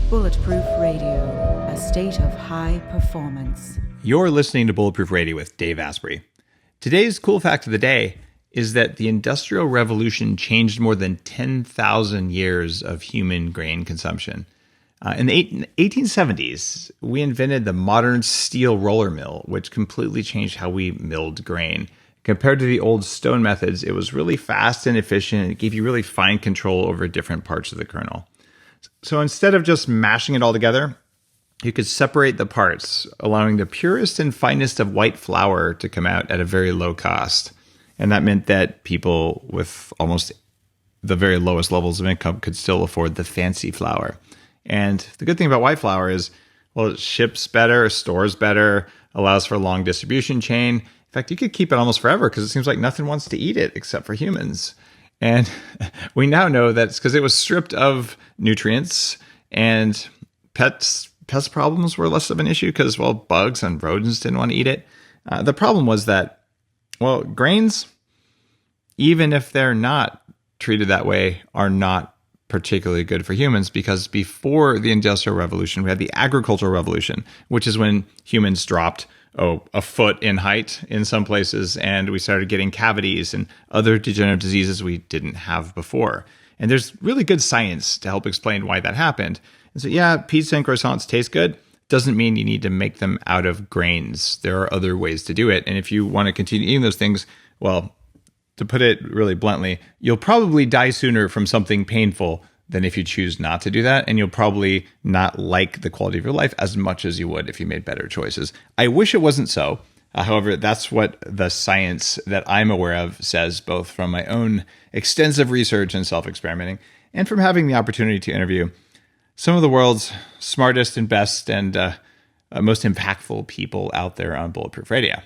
Bulletproof Radio, a state of high performance. You're listening to Bulletproof Radio with Dave Asprey. Today's cool fact of the day is that the Industrial Revolution changed more than 10,000 years of human grain consumption. In the 1870s, we invented the modern steel roller mill, which completely changed how we milled grain. Compared to the old stone methods, it was really fast and efficient, and it gave you really fine control over different parts of the kernel. So instead of just mashing it all together, you could separate the parts, allowing the purest and finest of white flour to come out at a very low cost. And that meant that people with almost the very lowest levels of income could still afford the fancy flour. And the good thing about white flour is, well, it ships better, stores better, allows for a long distribution chain. In fact, you could keep it almost forever because it seems like nothing wants to eat it except for humans. And we now know that it's because it was stripped of nutrients, and pest problems were less of an issue because, well, bugs and rodents didn't want to eat it. The problem was that, well, grains, even if they're not treated that way, are not particularly good for humans, because before the Industrial Revolution, we had the Agricultural Revolution, which is when humans dropped a foot in height in some places, and we started getting cavities and other degenerative diseases we didn't have before. And there's really good science to help explain why that happened. And so, yeah, pizza and croissants taste good. Doesn't mean you need to make them out of grains. There are other ways to do it. And if you want to continue eating those things, well, to put it really bluntly, you'll probably die sooner from something painful than if you choose not to do that. And you'll probably not like the quality of your life as much as you would if you made better choices. I wish it wasn't so. However, that's what the science that I'm aware of says, both from my own extensive research and self-experimenting, and from having the opportunity to interview some of the world's smartest and best and most impactful people out there on Bulletproof Radio.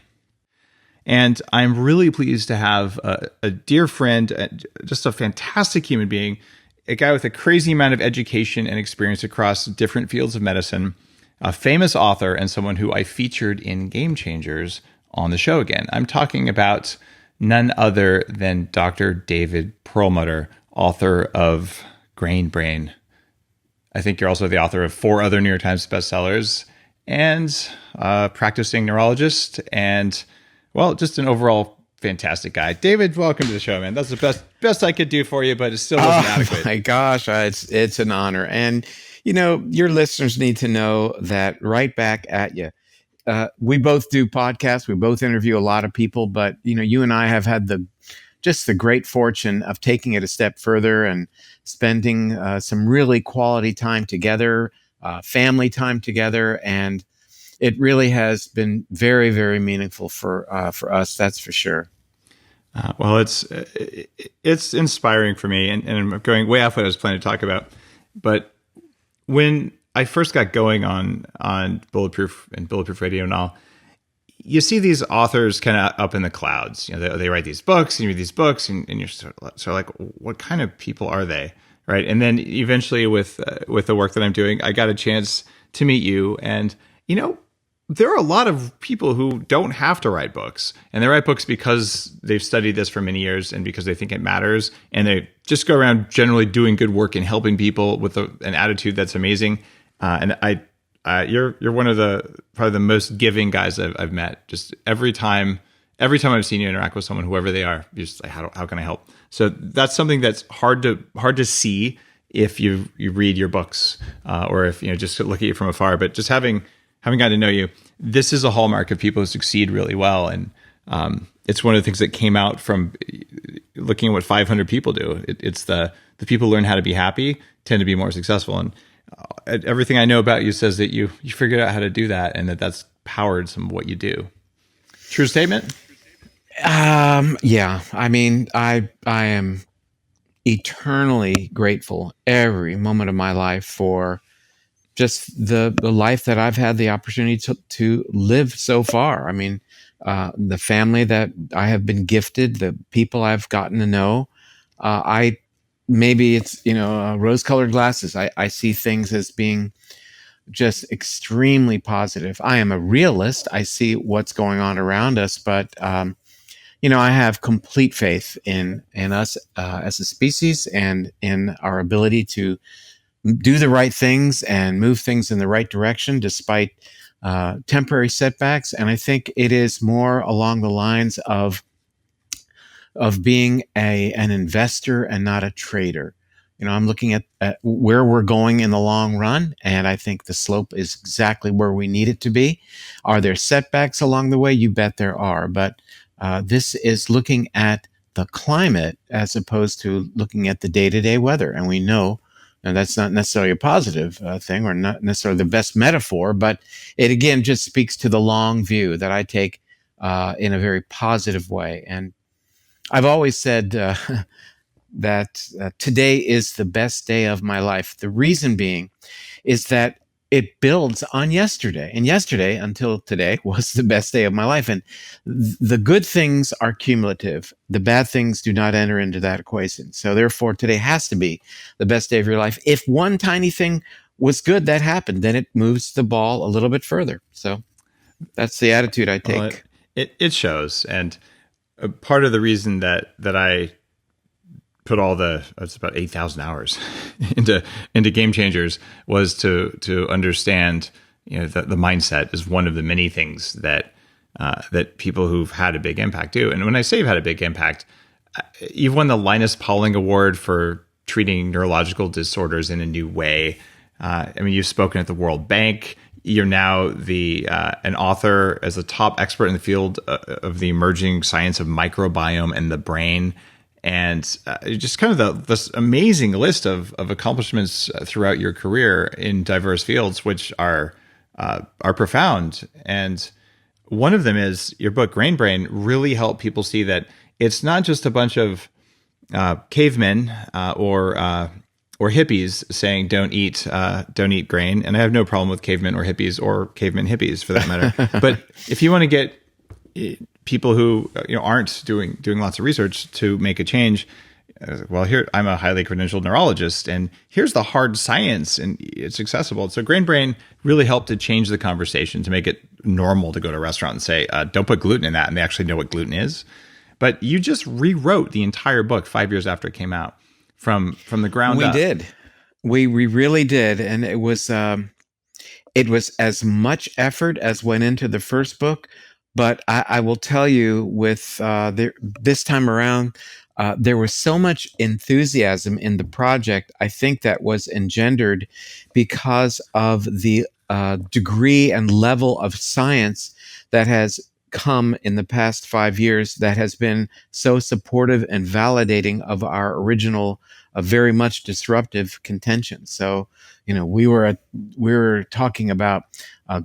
And I'm really pleased to have a dear friend, just a fantastic human being, a guy with a crazy amount of education and experience across different fields of medicine, a famous author, and someone who I featured in Game Changers on the show again. I'm talking about none other than Dr. David Perlmutter, author of Grain Brain. I think you're also the author of 4 other New York Times bestsellers, and practicing neurologist, and, well, just an overall fantastic guy. David, welcome to the show, man. That's the best I could do for you, but it still wasn't adequate. Oh my gosh, it's an honor. And, you know, your listeners need to know that right back at you. We both do podcasts. We both interview a lot of people, but, you know, you and I have had the great fortune of taking it a step further and spending some really quality time together, family time together. And it really has been very, very meaningful for us. That's for sure. Well, it's inspiring for me, and I'm going way off what I was planning to talk about. But when I first got going on Bulletproof and Bulletproof Radio and all, you see these authors kind of up in the clouds. You know, they write these books, and you read these books, and you're sort of like, what kind of people are they, right? And then eventually, with the work that I'm doing, I got a chance to meet you, and you know, there are a lot of people who don't have to write books, and they write books because they've studied this for many years and because they think it matters, and they just go around generally doing good work and helping people with an attitude that's amazing. And you're one of probably the most giving guys I've met. Just every time I've seen you interact with someone, whoever they are, you're just like, how can I help? So that's something that's hard to see if you read your books, or if, you know, just look at you from afar. But just having gotten to know you, this is a hallmark of people who succeed really well. And it's one of the things that came out from looking at what 500 people do. It's the people who learn how to be happy tend to be more successful. And everything I know about you says that you figured out how to do that, and that's powered some of what you do. True statement? Yeah. I mean, I am eternally grateful every moment of my life for just the life that I've had the opportunity to live so far. I mean, the family that I have been gifted, the people I've gotten to know, maybe it's, rose-colored glasses. I see things as being just extremely positive. I am a realist. I see what's going on around us, but, I have complete faith in us as a species and in our ability to do the right things and move things in the right direction despite temporary setbacks. And I think it is more along the lines of being an investor and not a trader. I'm looking at where we're going in the long run, and I think the slope is exactly where we need it to be. Are there setbacks along the way? You bet there are. But this is looking at the climate as opposed to looking at the day-to-day weather. And we know, and that's not necessarily a positive thing or not necessarily the best metaphor, but it again just speaks to the long view that I take in a very positive way. And I've always said that today is the best day of my life. The reason being is that it builds on yesterday. And yesterday until today was the best day of my life. And the good things are cumulative. The bad things do not enter into that equation. So therefore, today has to be the best day of your life. If one tiny thing was good that happened, then it moves the ball a little bit further. So that's the attitude I take. Well, it shows. And part of the reason that I put it's about 8,000 hours into Game Changers was to understand, that the mindset is one of the many things that people who've had a big impact do. And when I say you've had a big impact, you've won the Linus Pauling Award for treating neurological disorders in a new way. You've spoken at the World Bank. You're now an author as a top expert in the field of the emerging science of microbiome and the brain. And just kind of this amazing list of accomplishments throughout your career in diverse fields, which are profound. And one of them is your book, Grain Brain, really helped people see that it's not just a bunch of cavemen or hippies saying don't eat grain. And I have no problem with cavemen or hippies or caveman hippies for that matter. But if you want to get people who aren't doing lots of research to make a change, well, here I'm a highly credentialed neurologist, and here's the hard science, and it's accessible. So Grain Brain really helped to change the conversation to make it normal to go to a restaurant and say, don't put gluten in that, and they actually know what gluten is. But you just rewrote the entire book 5 years after it came out from the ground up. We did. We really did, and it was as much effort as went into the first book. But I will tell you, with this time around, there was so much enthusiasm in the project. I think that was engendered because of the degree and level of science that has come in the past 5 years that has been so supportive and validating of our original, very much disruptive contention. So, we were talking about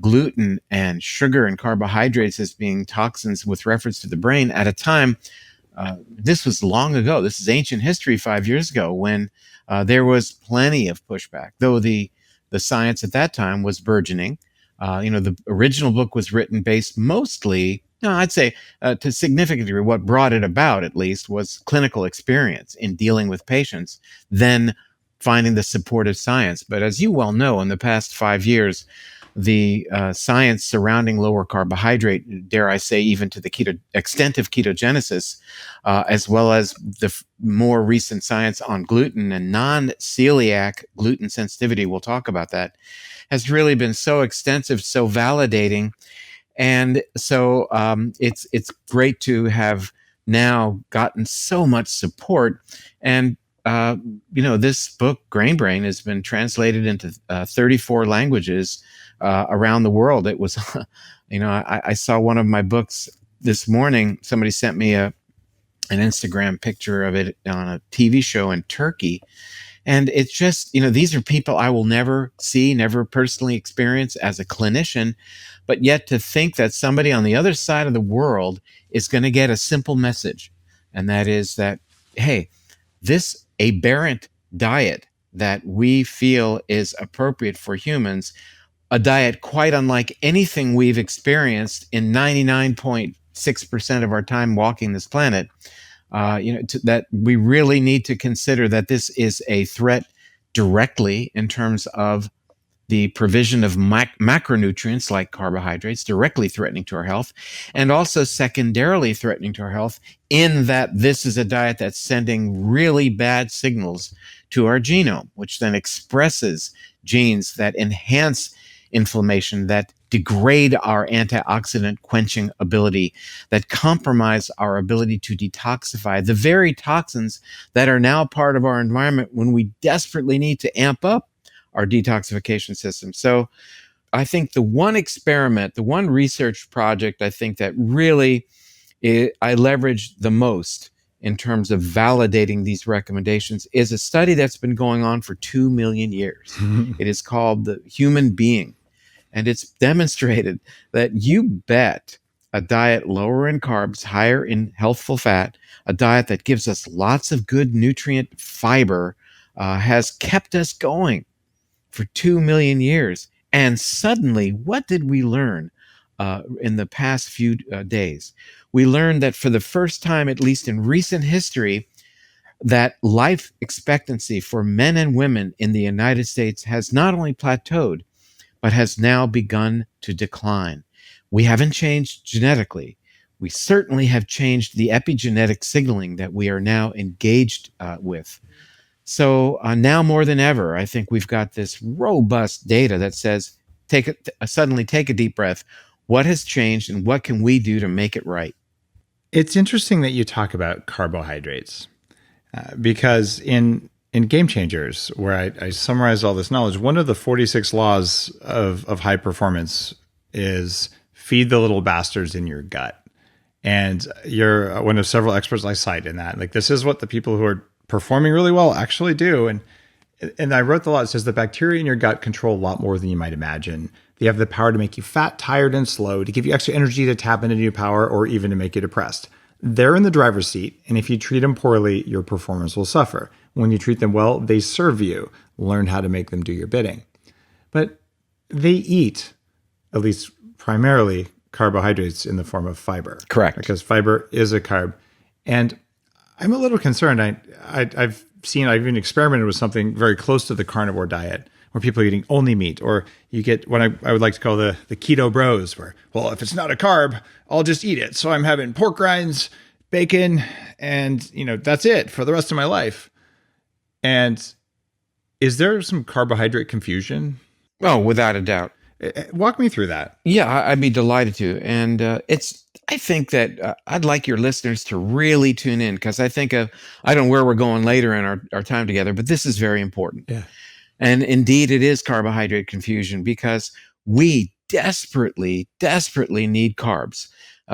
gluten and sugar and carbohydrates as being toxins with reference to the brain at a time. This was long ago. This is ancient history 5 years ago when there was plenty of pushback, though the science at that time was burgeoning. The original book was written based mostly, I'd say to significant degree, what brought it about at least was clinical experience in dealing with patients, then finding the supportive science. But as you well know, in the past 5 years, the science surrounding lower carbohydrate, dare I say, even to the extent of ketogenesis, as well as the more recent science on gluten and non-celiac gluten sensitivity, we'll talk about that, has really been so extensive, so validating. And so it's great to have now gotten so much support. And this book, Grain Brain, has been translated into 34 languages around the world. It was, I saw one of my books this morning. Somebody sent me an Instagram picture of it on a TV show in Turkey. And it's just, these are people I will never see, never personally experience as a clinician, but yet to think that somebody on the other side of the world is going to get a simple message. And that is that, hey, this aberrant diet that we feel is appropriate for humans, a diet quite unlike anything we've experienced in 99.6% of our time walking this planet, that we really need to consider that this is a threat directly in terms of the provision of macronutrients like carbohydrates, directly threatening to our health, and also secondarily threatening to our health in that this is a diet that's sending really bad signals to our genome, which then expresses genes that enhance inflammation, that degrade our antioxidant quenching ability, that compromise our ability to detoxify the very toxins that are now part of our environment when we desperately need to amp up our detoxification system. So I think the one experiment, the one research project I think that really I leveraged the most in terms of validating these recommendations is a study that's been going on for 2 million years. It is called The Human Being. And it's demonstrated that you bet a diet lower in carbs, higher in healthful fat, a diet that gives us lots of good nutrient fiber, has kept us going for 2 million years. And suddenly, what did we learn in the past few days? We learned that for the first time, at least in recent history, that life expectancy for men and women in the United States has not only plateaued, but has now begun to decline. We haven't changed genetically. We certainly have changed the epigenetic signaling that we are now engaged with. So now more than ever, I think we've got this robust data that says, suddenly take a deep breath. What has changed and what can we do to make it right? It's interesting that you talk about carbohydrates because in Game Changers, where I summarize all this knowledge, one of the 46 laws of high performance is feed the little bastards in your gut. And you're one of several experts I cite in that. Like, this is what the people who are performing really well actually do. And I wrote the law. It says the bacteria in your gut control a lot more than you might imagine. They have the power to make you fat, tired, and slow, to give you extra energy to tap into new power, or even to make you depressed. They're in the driver's seat, and if you treat them poorly, your performance will suffer. When you treat them well, they serve you. Learn how to make them do your bidding. But they eat, at least primarily, carbohydrates in the form of fiber. Correct. Because fiber is a carb. And I'm a little concerned. I've even experimented with something very close to the carnivore diet, where people are eating only meat, or you get what I would like to call the keto bros, where, well, if it's not a carb, I'll just eat it. So I'm having pork rinds, bacon, and that's it for the rest of my life. And is there some carbohydrate confusion? Oh, without a doubt. Walk me through that. Yeah, I'd be delighted to. And I think that I'd like your listeners to really tune in, because I think I don't know where we're going later in our time together, but this is very important. Yeah. And indeed, it is carbohydrate confusion, because we desperately need carbs.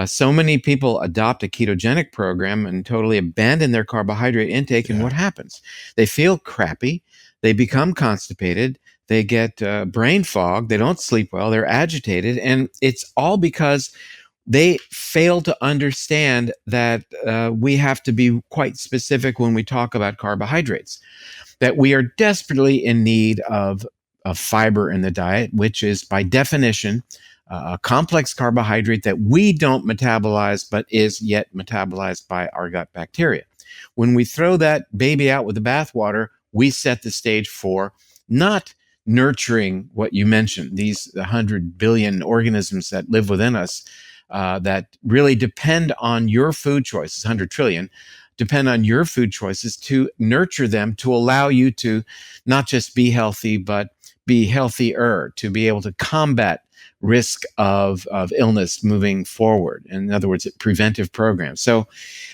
So many people adopt a ketogenic program and totally abandon their carbohydrate intake. And what happens? They feel crappy. They become constipated. They get brain fog. They don't sleep well. They're agitated. And it's all because they fail to understand that we have to be quite specific when we talk about carbohydrates, that we are desperately in need of fiber in the diet, which is by definition a complex carbohydrate that we don't metabolize, but is yet metabolized by our gut bacteria. When we throw that baby out with the bathwater, we set the stage for not nurturing what you mentioned, these 100 billion organisms that live within us that really depend on your food choices, 100 trillion, depend on your food choices to nurture them, to allow you to not just be healthy, but be healthier, to be able to combat risk of illness moving forward. In other words, preventive programs. So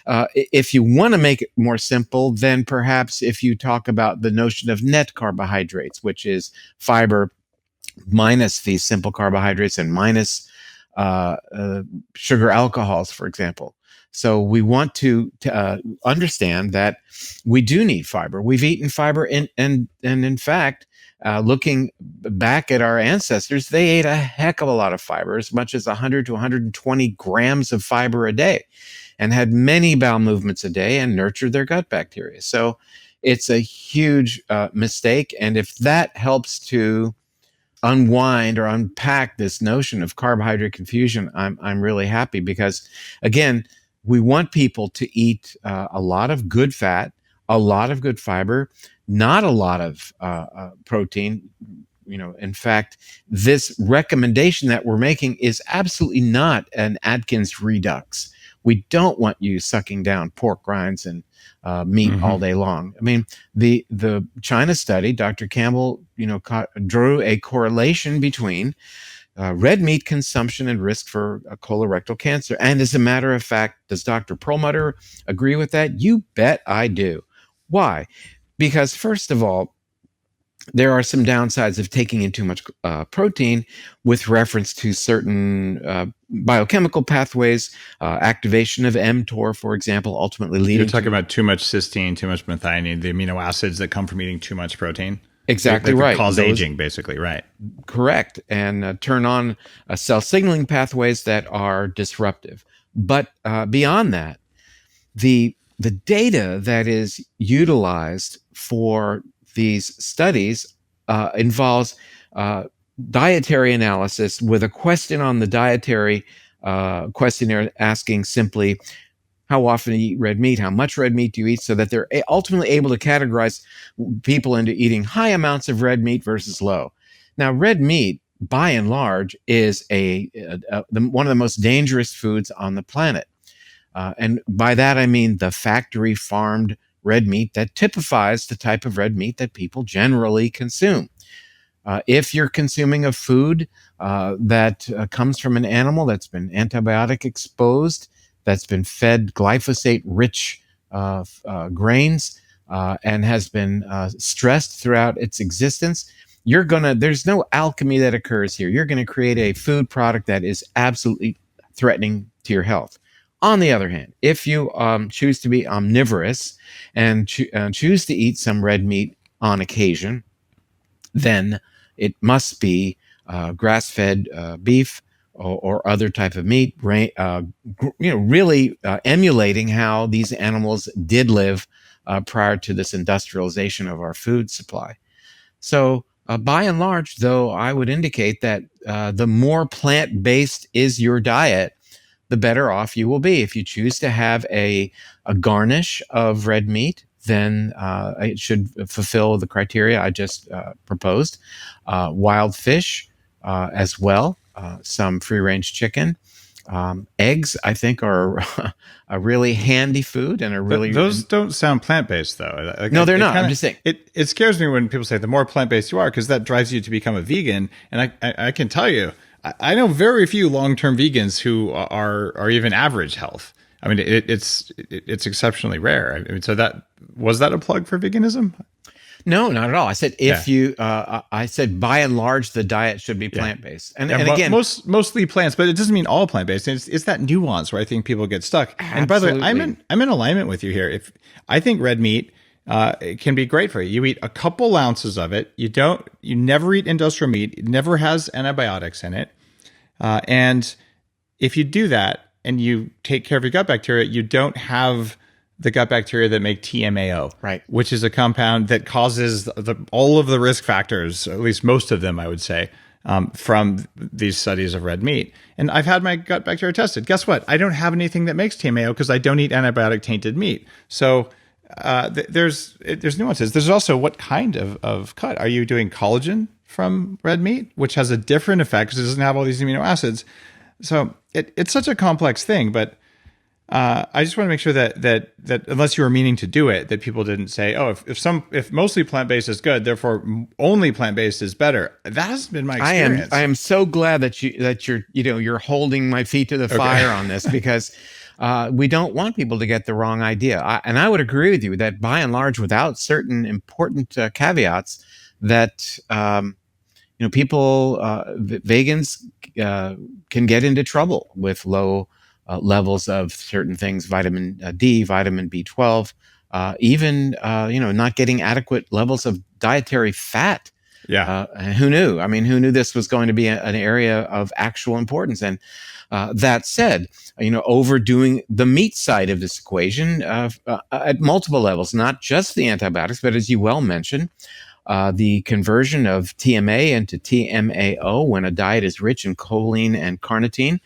if you want to make it more simple, then perhaps if you talk about the notion of net carbohydrates, which is fiber minus these simple carbohydrates and minus sugar alcohols, for example. So we want to understand that we do need fiber. We've eaten fiber, and in fact, looking back at our ancestors, they ate a heck of a lot of fiber, as much as 100 to 120 grams of fiber a day, and had many bowel movements a day and nurtured their gut bacteria. So it's a huge mistake. And if that helps to unwind or unpack this notion of carbohydrate confusion, I'm really happy, because again, we want people to eat a lot of good fat, a lot of good fiber, not a lot of protein, in fact, this recommendation that we're making is absolutely not an Atkins redux. We don't want you sucking down pork rinds and meat all day long. I mean, the China study, Dr. Campbell, drew a correlation between red meat consumption and risk for colorectal cancer. And as a matter of fact, does Dr. Perlmutter agree with that? You bet I do. Why? Because first of all, there are some downsides of taking in too much protein with reference to certain biochemical pathways, activation of mTOR, for example, ultimately leading You're talking about too much cysteine, too much methionine, the amino acids that come from eating too much protein? Exactly right. Cause aging, basically, right? Correct. And turn on cell signaling pathways that are disruptive. But beyond that, the data that is utilized for these studies involves dietary analysis with a question on the dietary questionnaire asking simply, how often do you eat red meat? How much red meat do you eat? So that they're ultimately able to categorize people into eating high amounts of red meat versus low. Now, red meat, by and large, is one of the most dangerous foods on the planet. And by that, I mean the factory farmed red meat that typifies the type of red meat that people generally consume. If you're consuming a food that comes from an animal that's been antibiotic exposed, that's been fed glyphosate-rich grains, and has been stressed throughout its existence, there's no alchemy that occurs here. You're going to create a food product that is absolutely threatening to your health. On the other hand, if you choose to be omnivorous and choose to eat some red meat on occasion, then it must be grass-fed beef or other type of meat, really emulating how these animals did live prior to this industrialization of our food supply. So by and large, though, I would indicate that the more plant-based is your diet, the better off you will be. If you choose to have a garnish of red meat, then it should fulfill the criteria I just proposed. Wild fish as well, some free-range chicken. Eggs, I think, are a really handy food and are really... Those don't sound plant-based, though. No, they're not. I'm just saying. It scares me when people say the more plant-based you are, because that drives you to become a vegan. And I can tell you, I know very few long-term vegans who are even average health. I mean, it's exceptionally rare. I mean, so was that a plug for veganism? No, not at all. I said I said by and large the diet should be plant-based, and again, mostly plants, but it doesn't mean all plant-based. It's that nuance where I think people get stuck. Absolutely. And by the way, I'm in alignment with you here. If I think red meat it can be great for you. You eat a couple ounces of it. You never eat industrial meat. It never has antibiotics in it. And if you do that and you take care of your gut bacteria, you don't have the gut bacteria that make TMAO, right? Which is a compound that causes all of the risk factors, at least most of them, I would say, from these studies of red meat. And I've had my gut bacteria tested. Guess what? I don't have anything that makes TMAO because I don't eat antibiotic tainted meat. So there's nuances. There's also what kind of cut. Are you doing collagen from red meat, which has a different effect because it doesn't have all these amino acids? So it's such a complex thing, but I just want to make sure that unless you were meaning to do it, that people didn't say, oh, if mostly plant-based is good, therefore only plant-based is better. That hasn't been my experience. I am so glad that you're holding my feet to the fire on this, because we don't want people to get the wrong idea. And I would agree with you that by and large, without certain important caveats, that people, vegans can get into trouble with low levels of certain things, vitamin D, vitamin B12, even not getting adequate levels of dietary fat. Yeah. Who knew? I mean, who knew this was going to be an area of actual importance? And that said, overdoing the meat side of this equation at multiple levels, not just the antibiotics, but as you well mentioned, the conversion of TMA into TMAO when a diet is rich in choline and carnitine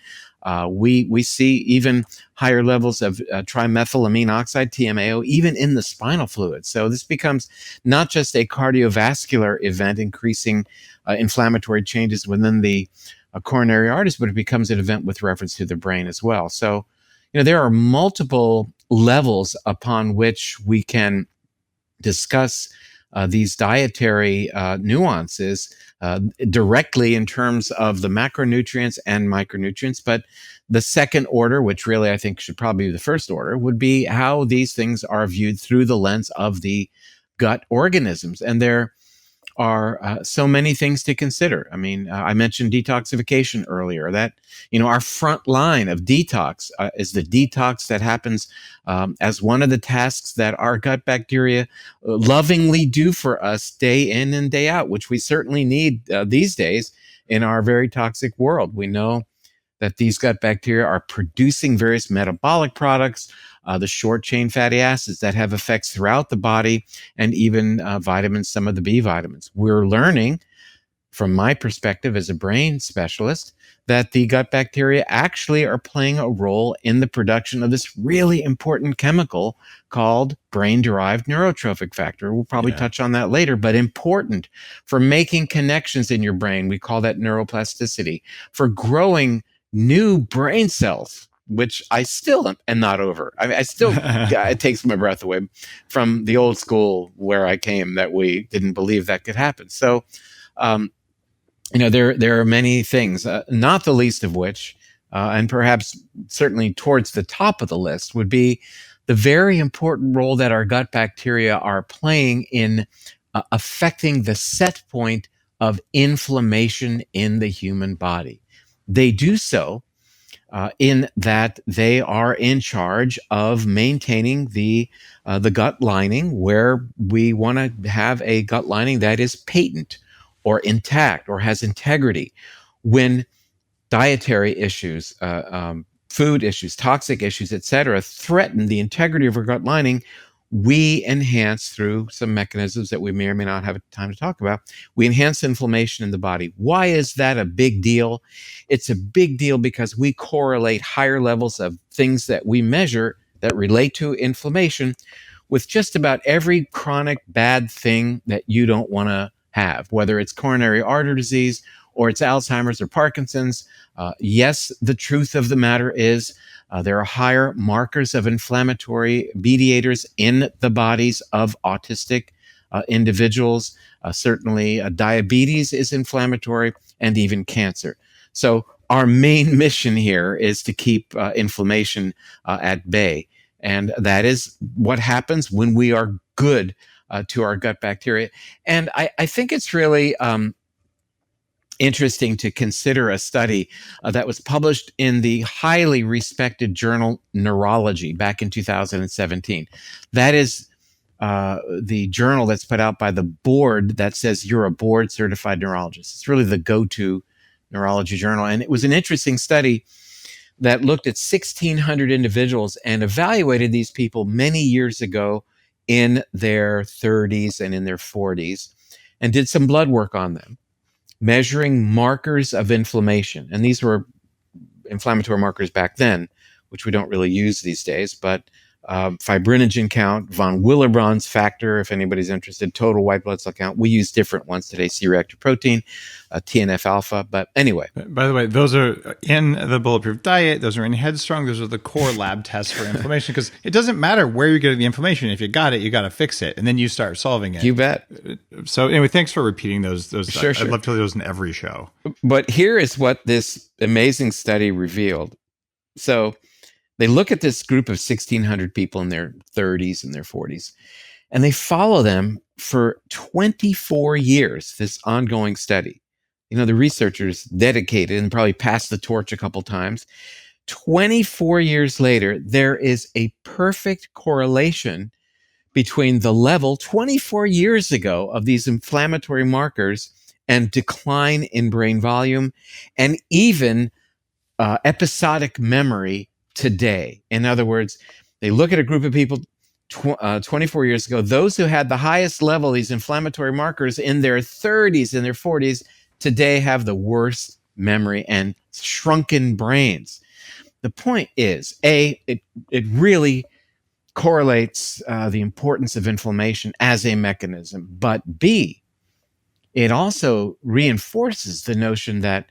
We see even higher levels of trimethylamine oxide, TMAO, even in the spinal fluid. So this becomes not just a cardiovascular event, increasing inflammatory changes within the coronary arteries, but it becomes an event with reference to the brain as well. So, there are multiple levels upon which we can discuss these dietary nuances directly in terms of the macronutrients and micronutrients. But the second order, which really I think should probably be the first order, would be how these things are viewed through the lens of the gut organisms. And there are so many things to consider. I mean, I mentioned detoxification earlier. That, our front line of detox is the detox that happens as one of the tasks that our gut bacteria lovingly do for us day in and day out, which we certainly need these days in our very toxic world. We know that these gut bacteria are producing various metabolic products, the short chain fatty acids that have effects throughout the body, and even vitamins, some of the B vitamins. We're learning, from my perspective as a brain specialist, that the gut bacteria actually are playing a role in the production of this really important chemical called brain-derived neurotrophic factor. We'll probably touch on that later, but important for making connections in your brain. We call that neuroplasticity, for growing new brain cells, which I still am not over. I mean, it takes my breath away from the old school where I came, that we didn't believe that could happen. So, there are many things, not the least of which, and perhaps certainly towards the top of the list, would be the very important role that our gut bacteria are playing in affecting the set point of inflammation in the human body. They do so in that they are in charge of maintaining the gut lining, where we want to have a gut lining that is patent or intact or has integrity. When dietary issues, food issues, toxic issues, etc., threaten the integrity of our gut lining, we enhance, through some mechanisms that we may or may not have time to talk about, we enhance inflammation in the body. Why is that a big deal? It's a big deal because we correlate higher levels of things that we measure that relate to inflammation with just about every chronic bad thing that you don't want to have, whether it's coronary artery disease or it's Alzheimer's or Parkinson's. Yes, the truth of the matter is there are higher markers of inflammatory mediators in the bodies of autistic individuals. Certainly, diabetes is inflammatory, and even cancer. So our main mission here is to keep inflammation at bay. And that is what happens when we are good to our gut bacteria. And I think it's really interesting to consider a study that was published in the highly respected journal Neurology back in 2017. That is the journal that's put out by the board that says you're a board certified neurologist. It's really the go-to neurology journal. And it was an interesting study that looked at 1,600 individuals and evaluated these people many years ago in their 30s and in their 40s, and did some blood work on them, measuring markers of inflammation. And these were inflammatory markers back then, which we don't really use these days, but fibrinogen count, von Willebrand's factor, if anybody's interested, total white blood cell count. We use different ones today, C-reactive protein, TNF alpha. But anyway. By the way, those are in the Bulletproof diet. Those are in Headstrong. Those are the core lab tests for inflammation, because it doesn't matter where you get the inflammation. If you got it, you got to fix it. And then you start solving it. You bet. So anyway, thanks for repeating those. Sure. I'd love to do those in every show. But here is what this amazing study revealed. So they look at this group of 1,600 people in their 30s and their 40s, and they follow them for 24 years, this ongoing study. The researchers dedicated and probably passed the torch a couple times. 24 years later, there is a perfect correlation between the level 24 years ago of these inflammatory markers and decline in brain volume, and even episodic memory today. In other words, they look at a group of people 24 years ago, those who had the highest level of these inflammatory markers in their 30s and their 40s today have the worst memory and shrunken brains. the point is, A, it really correlates the importance of inflammation as a mechanism, but B, it also reinforces the notion that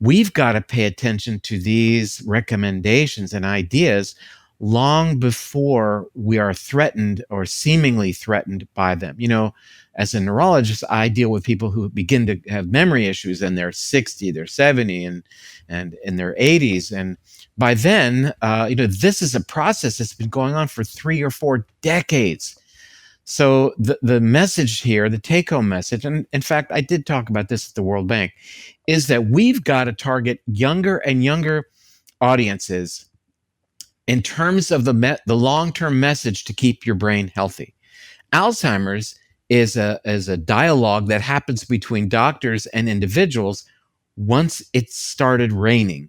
we've got to pay attention to these recommendations and ideas long before we are threatened or seemingly threatened by them. As a neurologist, I deal with people who begin to have memory issues and they're 60, they're 70, and in their 80s. And by then, this is a process that's been going on for 3 or 4 decades. So the message here, the take-home message, and in fact, I did talk about this at the World Bank, is that we've got to target younger and younger audiences in terms of the long-term message to keep your brain healthy. Alzheimer's is a dialogue that happens between doctors and individuals once it started raining.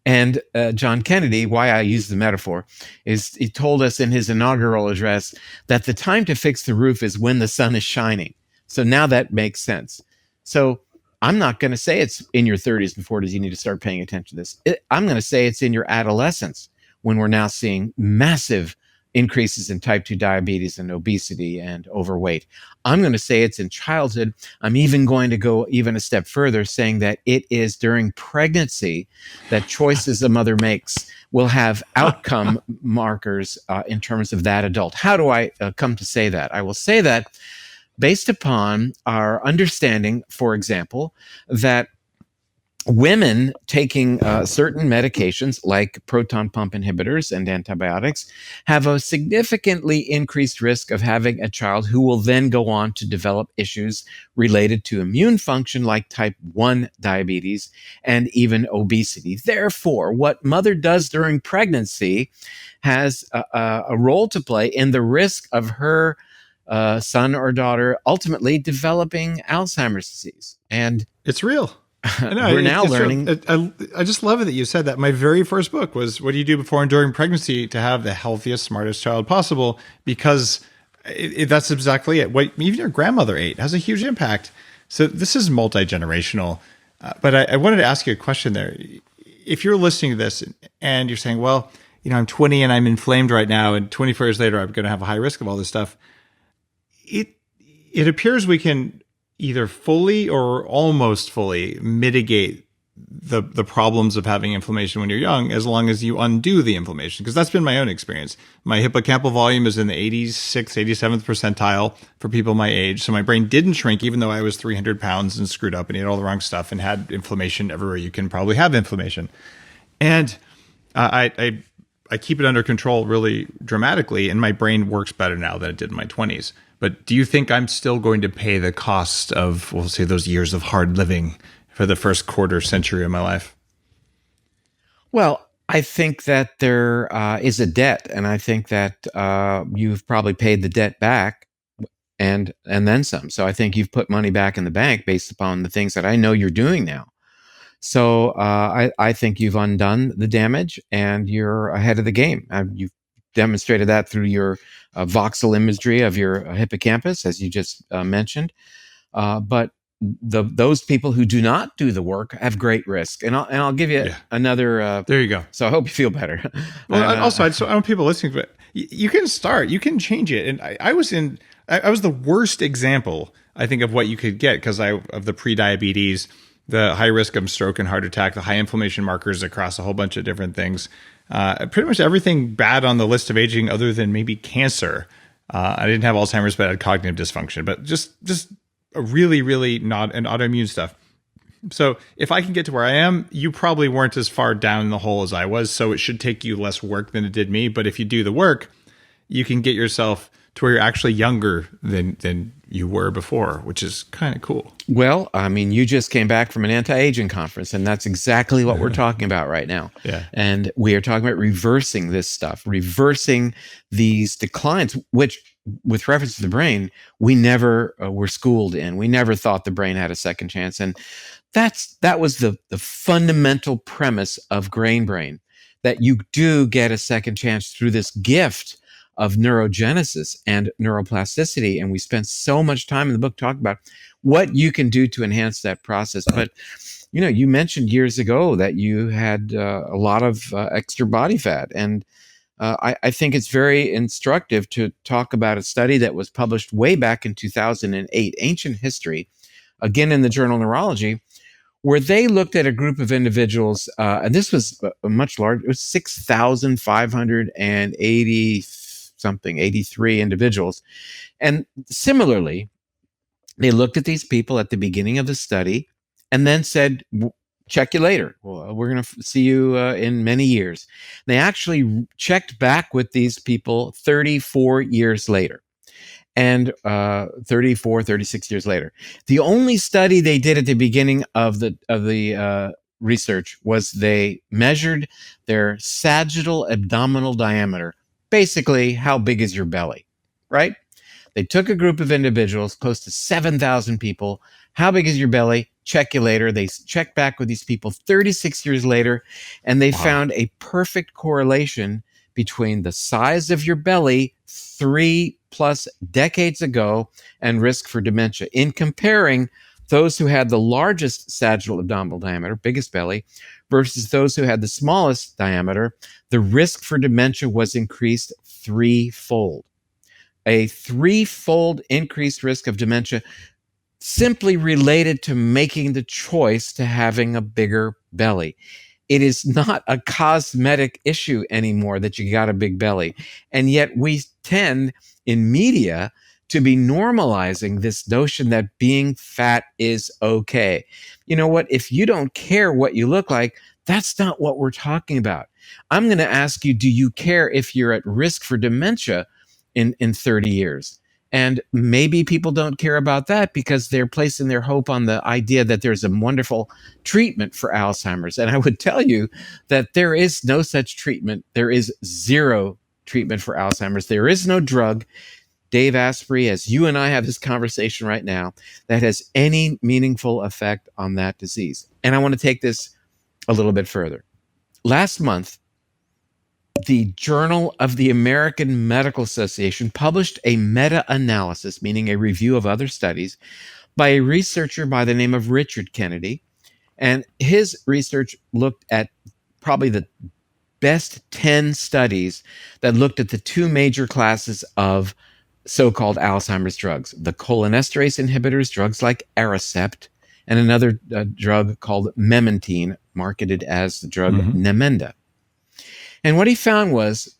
And John Kennedy, why I use the metaphor, is he told us in his inaugural address that the time to fix the roof is when the sun is shining. So now that makes sense. So I'm not going to say it's in your 30s and 40s you need to start paying attention to this. I'm going to say it's in your adolescence when we're now seeing massive increases in type 2 diabetes and obesity and overweight. I'm going to say it's in childhood. I'm even going to go even a step further, saying that it is during pregnancy that choices a mother makes will have outcome markers in terms of that adult. How do I come to say that? I will say that based upon our understanding, for example, that women taking certain medications like proton pump inhibitors and antibiotics have a significantly increased risk of having a child who will then go on to develop issues related to immune function like type 1 diabetes and even obesity. Therefore, what mother does during pregnancy has a role to play in the risk of her son or daughter ultimately developing Alzheimer's disease. And it's real. We're now learning. I just love it that you said that. My very first book was "What do you do before and during pregnancy to have the healthiest, smartest child possible?" Because that's exactly it. What even your grandmother ate has a huge impact. So this is multi-generational. But I wanted to ask you a question there. If you're listening to this and you're saying, "Well, I'm 20 and I'm inflamed right now, and 24 years later I'm going to have a high risk of all this stuff," it appears we can either fully or almost fully mitigate the problems of having inflammation when you're young, as long as you undo the inflammation. Because that's been my own experience. My hippocampal volume is in the 86th, 87th percentile for people my age. So my brain didn't shrink, even though I was 300 pounds and screwed up and ate all the wrong stuff and had inflammation everywhere you can probably have inflammation. And I keep it under control really dramatically, and my brain works better now than it did in my 20s. But do you think I'm still going to pay the cost of, we'll say, those years of hard living for the first quarter century of my life? Well, I think that there is a debt, and I think that you've probably paid the debt back and then some. So I think you've put money back in the bank based upon the things that I know you're doing now. So I think you've undone the damage and you're ahead of the game. You've demonstrated that through your voxel imagery of your hippocampus, as you just mentioned. But those people who do not do the work have great risk. And I'll give you another. There you go. So I hope you feel better. Well, also, I want people listening, but you can start. You can change it. And I was the worst example, I think, of what you could get because of the pre-diabetes, the high risk of stroke and heart attack, the high inflammation markers across a whole bunch of different things. Pretty much everything bad on the list of aging other than maybe cancer. I didn't have Alzheimer's, but I had cognitive dysfunction, but just a really, really not an autoimmune stuff. So if I can get to where I am, you probably weren't as far down the hole as I was. So it should take you less work than it did me. But if you do the work, you can get yourself to where you're actually younger than you were before, which is kind of cool. Well, I mean, you just came back from an anti-aging conference, and that's exactly what we're talking about right now. Yeah. And we are talking about reversing this stuff, reversing these declines, which, with reference to the brain, we never were schooled in. We never thought the brain had a second chance. And that was the fundamental premise of Grain Brain, that you do get a second chance through this gift of neurogenesis and neuroplasticity. And we spent so much time in the book talking about what you can do to enhance that process. But, you mentioned years ago that you had a lot of extra body fat. And I think it's very instructive to talk about a study that was published way back in 2008, Ancient History, again in the journal Neurology, where they looked at a group of individuals, and this was a much larger, it was 6,580 something, 83 individuals. And similarly, they looked at these people at the beginning of the study and then said, check you later. Well, we're going to see you in many years. They actually checked back with these people 34 years later. And 34, 36 years later. The only study they did at the beginning of the research was they measured their sagittal abdominal diameter. Basically, how big is your belly, right? They took a group of individuals, close to 7,000 people. How big is your belly? Check you later. They checked back with these people 36 years later, and they found a perfect correlation between the size of your belly 3+ decades ago and risk for dementia. In comparing those who had the largest sagittal abdominal diameter, biggest belly, versus those who had the smallest diameter, the risk for dementia was increased threefold. A threefold increased risk of dementia simply related to making the choice to having a bigger belly. It is not a cosmetic issue anymore that you got a big belly. And yet we tend in media to be normalizing this notion that being fat is okay. You know what? If you don't care what you look like, that's not what we're talking about. I'm going to ask you, do you care if you're at risk for dementia in 30 years? And maybe people don't care about that because they're placing their hope on the idea that there's a wonderful treatment for Alzheimer's. And I would tell you that there is no such treatment. There is zero treatment for Alzheimer's. There is no drug, Dave Asprey, as you and I have this conversation right now, that has any meaningful effect on that disease. And I want to take this a little bit further. Last month, the Journal of the American Medical Association published a meta-analysis, meaning a review of other studies, by a researcher by the name of Richard Kennedy. And his research looked at probably the best 10 studies that looked at the two major classes of so-called Alzheimer's drugs, the cholinesterase inhibitors, drugs like Aricept, and another drug called memantine, marketed as the drug Namenda. And what he found was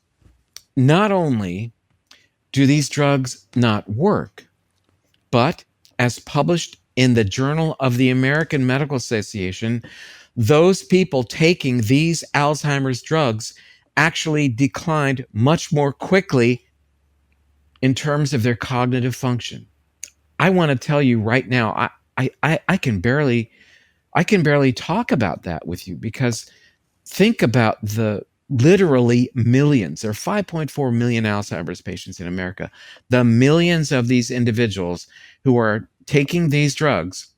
not only do these drugs not work, but as published in the Journal of the American Medical Association, those people taking these Alzheimer's drugs actually declined much more quickly in terms of their cognitive function. I want to tell you right now, I can barely talk about that with you, because think about the literally millions. There are 5.4 million Alzheimer's patients in America. The millions of these individuals who are taking these drugs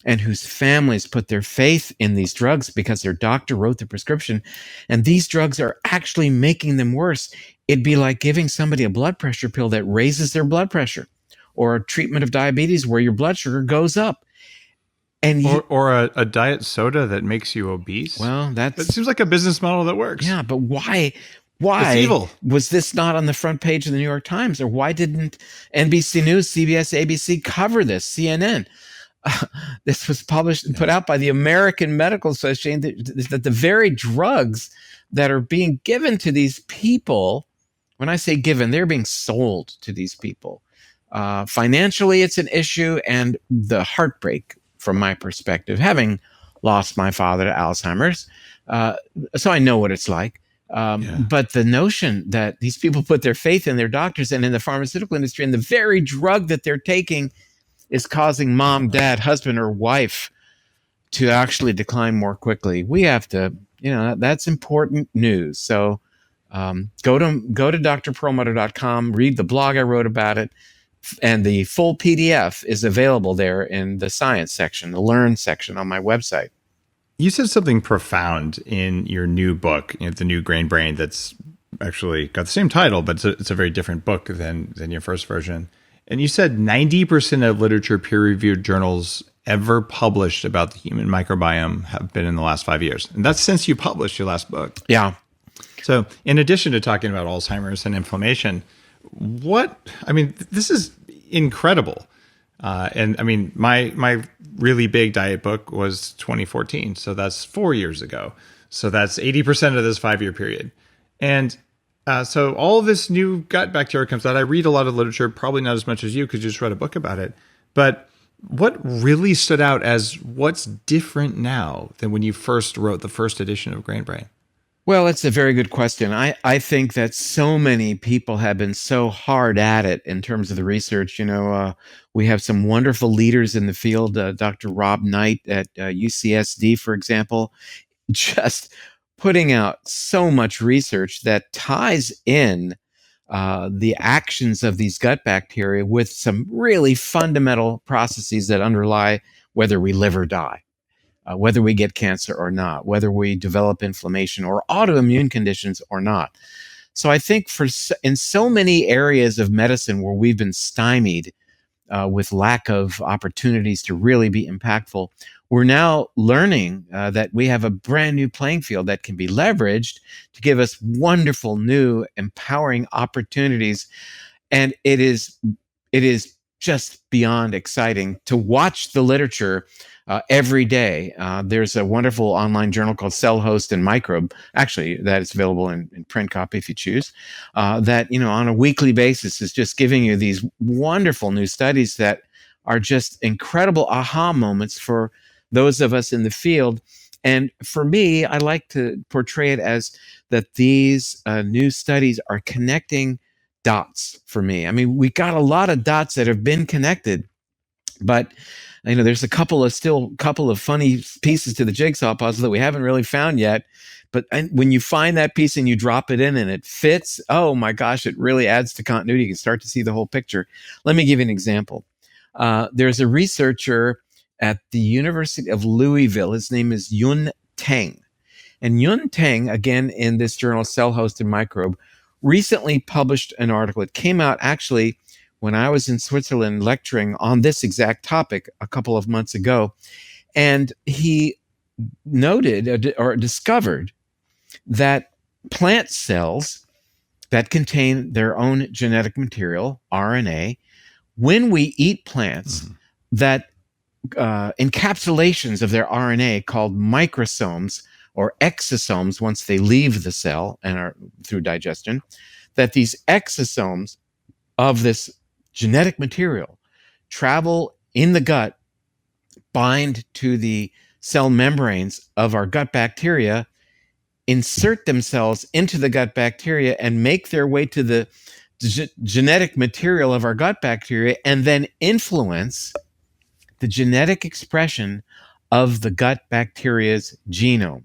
and whose families put their faith in these drugs because their doctor wrote the prescription, and these drugs are actually making them worse. It'd be like giving somebody a blood pressure pill that raises their blood pressure, or a treatment of diabetes where your blood sugar goes up. And or a diet soda that makes you obese. Well, that seems like a business model that works. Yeah, but why it's evil. Was this not on the front page of the New York Times? Or why didn't NBC News, CBS, ABC cover this, CNN? This was published and put out by the American Medical Association, that the very drugs that are being given to these people, when I say given, they're being sold to these people. Financially, it's an issue, and the heartbreak from my perspective, having lost my father to Alzheimer's. So I know what it's like. But the notion that these people put their faith in their doctors and in the pharmaceutical industry, and the very drug that they're taking is causing mom, dad, husband, or wife to actually decline more quickly. We have to, that's important news. So go to drperlmutter.com, read the blog I wrote about it. And the full PDF is available there in the science section, the learn section on my website. You said something profound in your new book, The New Grain Brain, that's actually got the same title, but it's a very different book than your first version. And you said 90% of literature peer-reviewed journals ever published about the human microbiome have been in the last 5 years. And that's since you published your last book. Yeah. So in addition to talking about Alzheimer's and inflammation, this is incredible. And I mean, my really big diet book was 2014. So that's 4 years ago. So that's 80% of this 5-year period. And so all of this new gut bacteria comes out. I read a lot of literature, probably not as much as you because you just read a book about it. But what really stood out as what's different now than when you first wrote the first edition of Grain Brain? Well, it's a very good question. I think that so many people have been so hard at it in terms of the research. We have some wonderful leaders in the field, Dr. Rob Knight at UCSD, for example, just putting out so much research that ties in the actions of these gut bacteria with some really fundamental processes that underlie whether we live or die. Whether we get cancer or not, whether we develop inflammation or autoimmune conditions or not. So I think in so many areas of medicine where we've been stymied with lack of opportunities to really be impactful, we're now learning that we have a brand new playing field that can be leveraged to give us wonderful, new, empowering opportunities. And it is just beyond exciting to watch the literature every day. There's a wonderful online journal called Cell Host and Microbe, actually, that is available in print copy if you choose, that, on a weekly basis is just giving you these wonderful new studies that are just incredible aha moments for those of us in the field. And for me, I like to portray it as that these new studies are connecting dots for me. I mean, we got a lot of dots that have been connected, but there's a couple of funny pieces to the jigsaw puzzle that we haven't really found yet. But when you find that piece and you drop it in and it fits, oh my gosh, it really adds to continuity. You can start to see the whole picture. Let me give you an example. There's a researcher at the University of Louisville. His name is Yun Teng. And Yun Teng, again, in this journal, Cell Host and Microbe, recently published an article. It came out actually when I was in Switzerland lecturing on this exact topic a couple of months ago. And he noted or discovered that plant cells that contain their own genetic material, RNA, when we eat plants, that encapsulations of their RNA called microsomes or exosomes, once they leave the cell and are through digestion, that these exosomes of this genetic material travel in the gut, bind to the cell membranes of our gut bacteria, insert themselves into the gut bacteria, and make their way to the genetic material of our gut bacteria, and then influence the genetic expression of the gut bacteria's genome,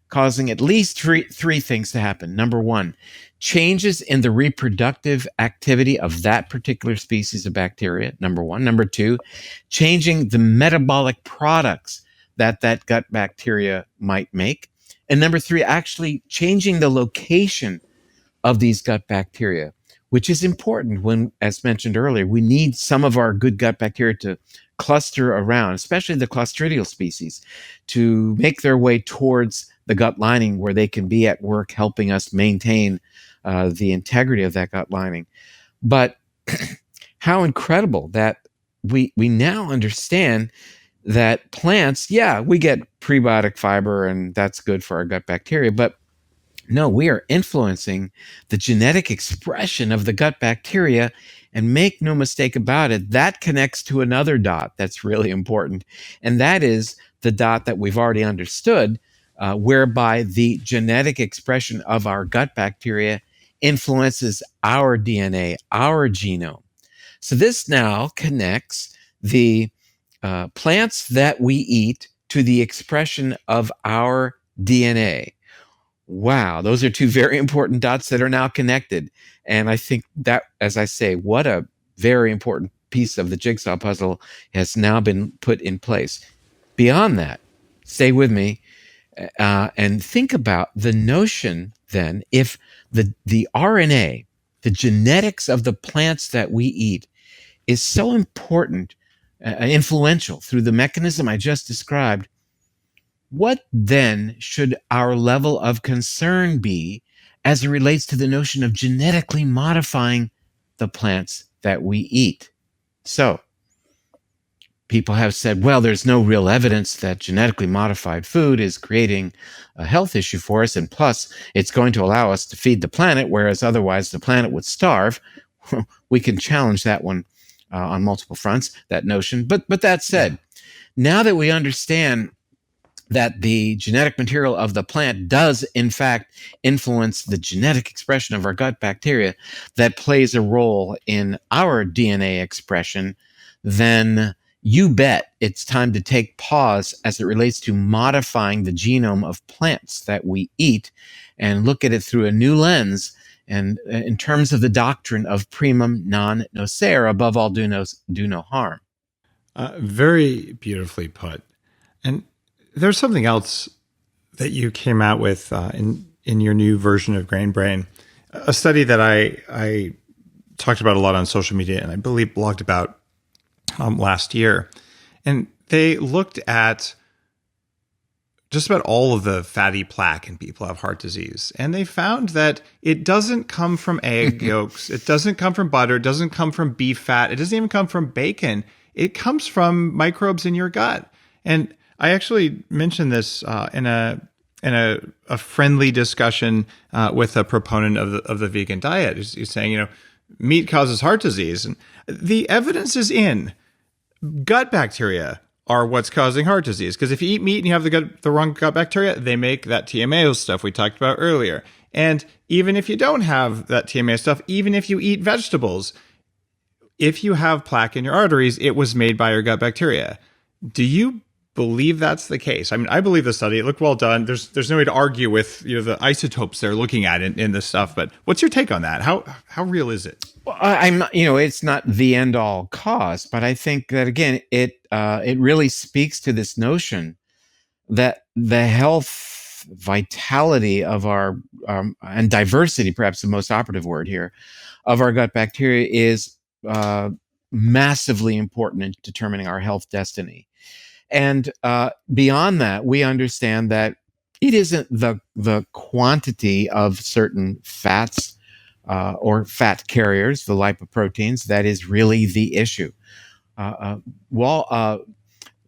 causing at least three things to happen. Number one, changes in the reproductive activity of that particular species of bacteria, number one. Number two, changing the metabolic products that gut bacteria might make. And number three, actually changing the location of these gut bacteria, which is important when, as mentioned earlier, we need some of our good gut bacteria to cluster around, especially the Clostridial species, to make their way towards the gut lining where they can be at work helping us maintain the integrity of that gut lining. But how incredible that we now understand that plants, yeah, we get prebiotic fiber and that's good for our gut bacteria, but no, we are influencing the genetic expression of the gut bacteria. And make no mistake about it, that connects to another dot that's really important. And that is the dot that we've already understood, whereby the genetic expression of our gut bacteria influences our DNA, our genome. So this now connects the plants that we eat to the expression of our DNA. Wow, those are two very important dots that are now connected. And I think that, as I say, what a very important piece of the jigsaw puzzle has now been put in place. Beyond that, stay with me and think about the notion then, if the RNA, the genetics of the plants that we eat, is so important influential through the mechanism I just described, what then should our level of concern be as it relates to the notion of genetically modifying the plants that we eat? So, people have said, well, there's no real evidence that genetically modified food is creating a health issue for us. And plus, it's going to allow us to feed the planet, whereas otherwise the planet would starve. We can challenge that one on multiple fronts, that notion. But that said, now that we understand that the genetic material of the plant does, in fact, influence the genetic expression of our gut bacteria that plays a role in our DNA expression, then you bet it's time to take pause as it relates to modifying the genome of plants that we eat and look at it through a new lens. And in terms of the doctrine of primum non nocere, above all, do no harm. Very beautifully put. And there's something else that you came out with in your new version of Grain Brain, a study that I talked about a lot on social media and I believe blogged about last year. And they looked at just about all of the fatty plaque in people who have heart disease. And they found that it doesn't come from egg yolks. It doesn't come from butter. It doesn't come from beef fat. It doesn't even come from bacon. It comes from microbes in your gut. And I actually mentioned this in a friendly discussion with a proponent of the vegan diet. He's saying, meat causes heart disease. And the evidence is in gut bacteria are what's causing heart disease. Because if you eat meat and you have the wrong gut bacteria, they make that TMAO stuff we talked about earlier. And even if you don't have that TMAO stuff, even if you eat vegetables, if you have plaque in your arteries, it was made by your gut bacteria. Do you believe that's the case? I mean, I believe the study. It looked well done. There's no way to argue with the isotopes they're looking at in this stuff. But what's your take on that? How real is it? Well, it's not the end all cause, but I think that again, it really speaks to this notion that the health, vitality of our and diversity, perhaps the most operative word here, of our gut bacteria is massively important in determining our health destiny. And beyond that, we understand that it isn't the quantity of certain fats or fat carriers, the lipoproteins, that is really the issue.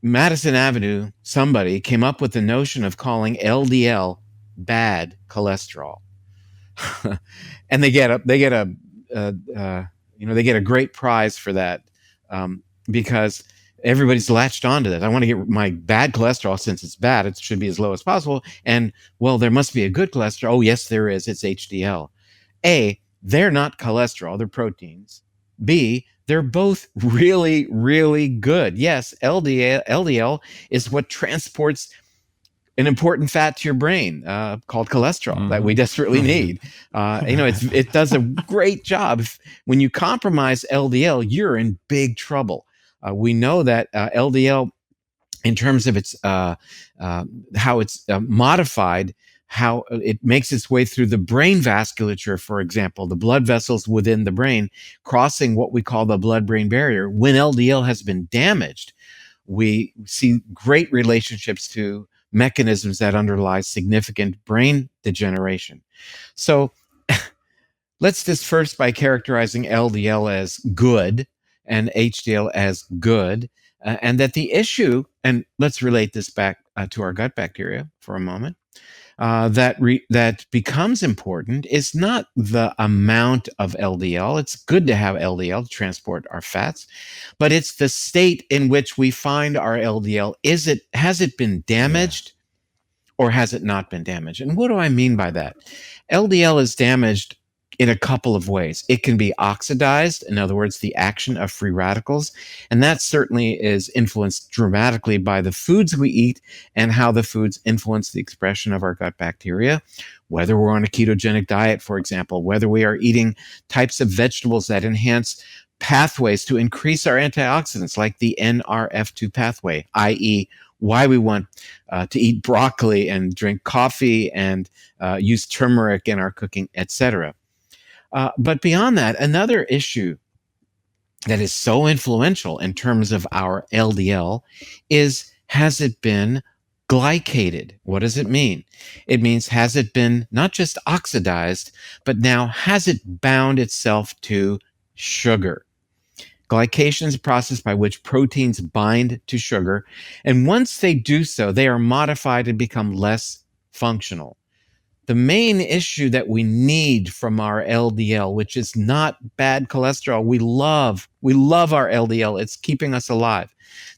Madison Avenue, somebody came up with the notion of calling LDL bad cholesterol, and they get a great prize for that because everybody's latched onto that. I want to get my bad cholesterol since it's bad. It should be as low as possible. And well, there must be a good cholesterol. Oh, yes, there is. It's HDL. A, they're not cholesterol. They're proteins. B, they're both really, really good. Yes, LDL is what transports an important fat to your brain called cholesterol that we desperately need. It does a great job. When you compromise LDL, you're in big trouble. We know that LDL, in terms of its how it's modified, how it makes its way through the brain vasculature, for example, the blood vessels within the brain, crossing what we call the blood-brain barrier. When LDL has been damaged, we see great relationships to mechanisms that underlie significant brain degeneration. So let's disperse by characterizing LDL as good and HDL as good, and that the issue, and let's relate this back to our gut bacteria for a moment, that becomes important is not the amount of LDL. It's good to have LDL to transport our fats, but it's the state in which we find our LDL. Has it been damaged or has it not been damaged? And what do I mean by that? LDL is damaged in a couple of ways. It can be oxidized, in other words, the action of free radicals, and that certainly is influenced dramatically by the foods we eat and how the foods influence the expression of our gut bacteria, whether we're on a ketogenic diet, for example, whether we are eating types of vegetables that enhance pathways to increase our antioxidants, like the NRF2 pathway, i.e., why we want to eat broccoli and drink coffee and use turmeric in our cooking, etc. But beyond that, another issue that is so influential in terms of our LDL is, has it been glycated? What does it mean? It means, has it been not just oxidized, but now has it bound itself to sugar? Glycation is a process by which proteins bind to sugar, and once they do so, they are modified and become less functional. The main issue that we need from our LDL, which is not bad cholesterol, we love our LDL. It's keeping us alive.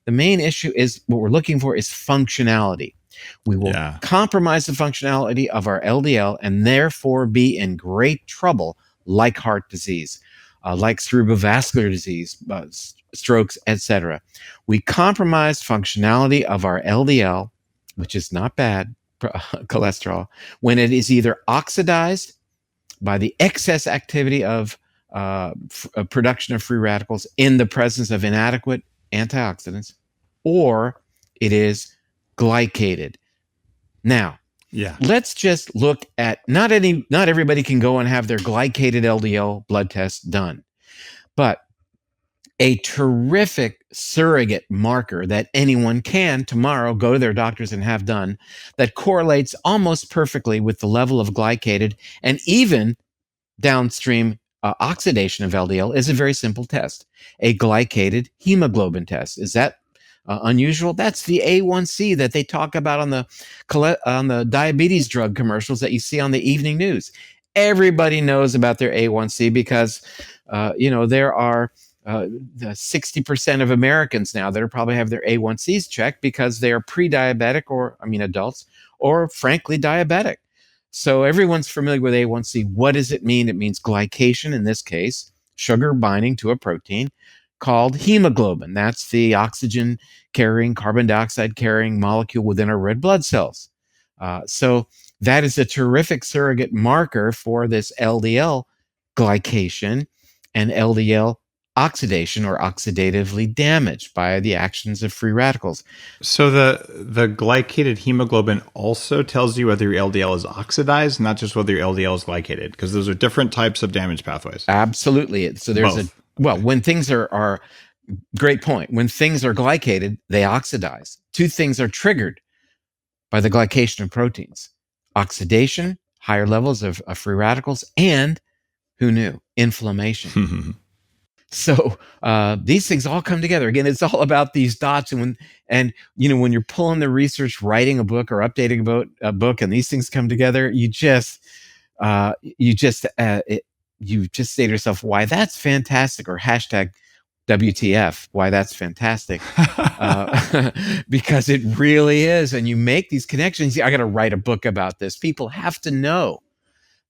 The main issue is, what we're looking for is functionality. We will compromise the functionality of our LDL and therefore be in great trouble, like heart disease, like cerebrovascular disease, strokes, etc. We compromise functionality of our LDL, which is not bad cholesterol, when it is either oxidized by the excess activity of production of free radicals in the presence of inadequate antioxidants, or it is glycated. Now, let's just look at, not everybody can go and have their glycated LDL blood test done, but a terrific surrogate marker that anyone can tomorrow go to their doctors and have done, that correlates almost perfectly with the level of glycated and even downstream oxidation of LDL, is a very simple test, a glycated hemoglobin test. Is that unusual? That's the A1C that they talk about on the diabetes drug commercials that you see on the evening news. Everybody knows about their A1C because there are 60% of Americans now that are probably have their A1Cs checked because they are pre-diabetic, adults, or frankly diabetic. So everyone's familiar with A1C. What does it mean? It means glycation, in this case, sugar binding to a protein called hemoglobin. That's the oxygen carrying, carbon dioxide carrying molecule within our red blood cells. So that is a terrific surrogate marker for this LDL glycation and LDL oxidation, or oxidatively damaged by the actions of free radicals. So the glycated hemoglobin also tells you whether your LDL is oxidized, not just whether your LDL is glycated, because those are different types of damage pathways. Absolutely. So there's when things are great point. When things are glycated, they oxidize. Two things are triggered by the glycation of proteins: oxidation, higher levels of free radicals, and, who knew, inflammation. So these things all come together. Again, it's all about these dots. And when you're pulling the research, writing a book or updating a book, and these things come together, you just say to yourself, "Why, that's fantastic!" Or hashtag WTF, why that's fantastic, because it really is. And you make these connections. I got to write a book about this. People have to know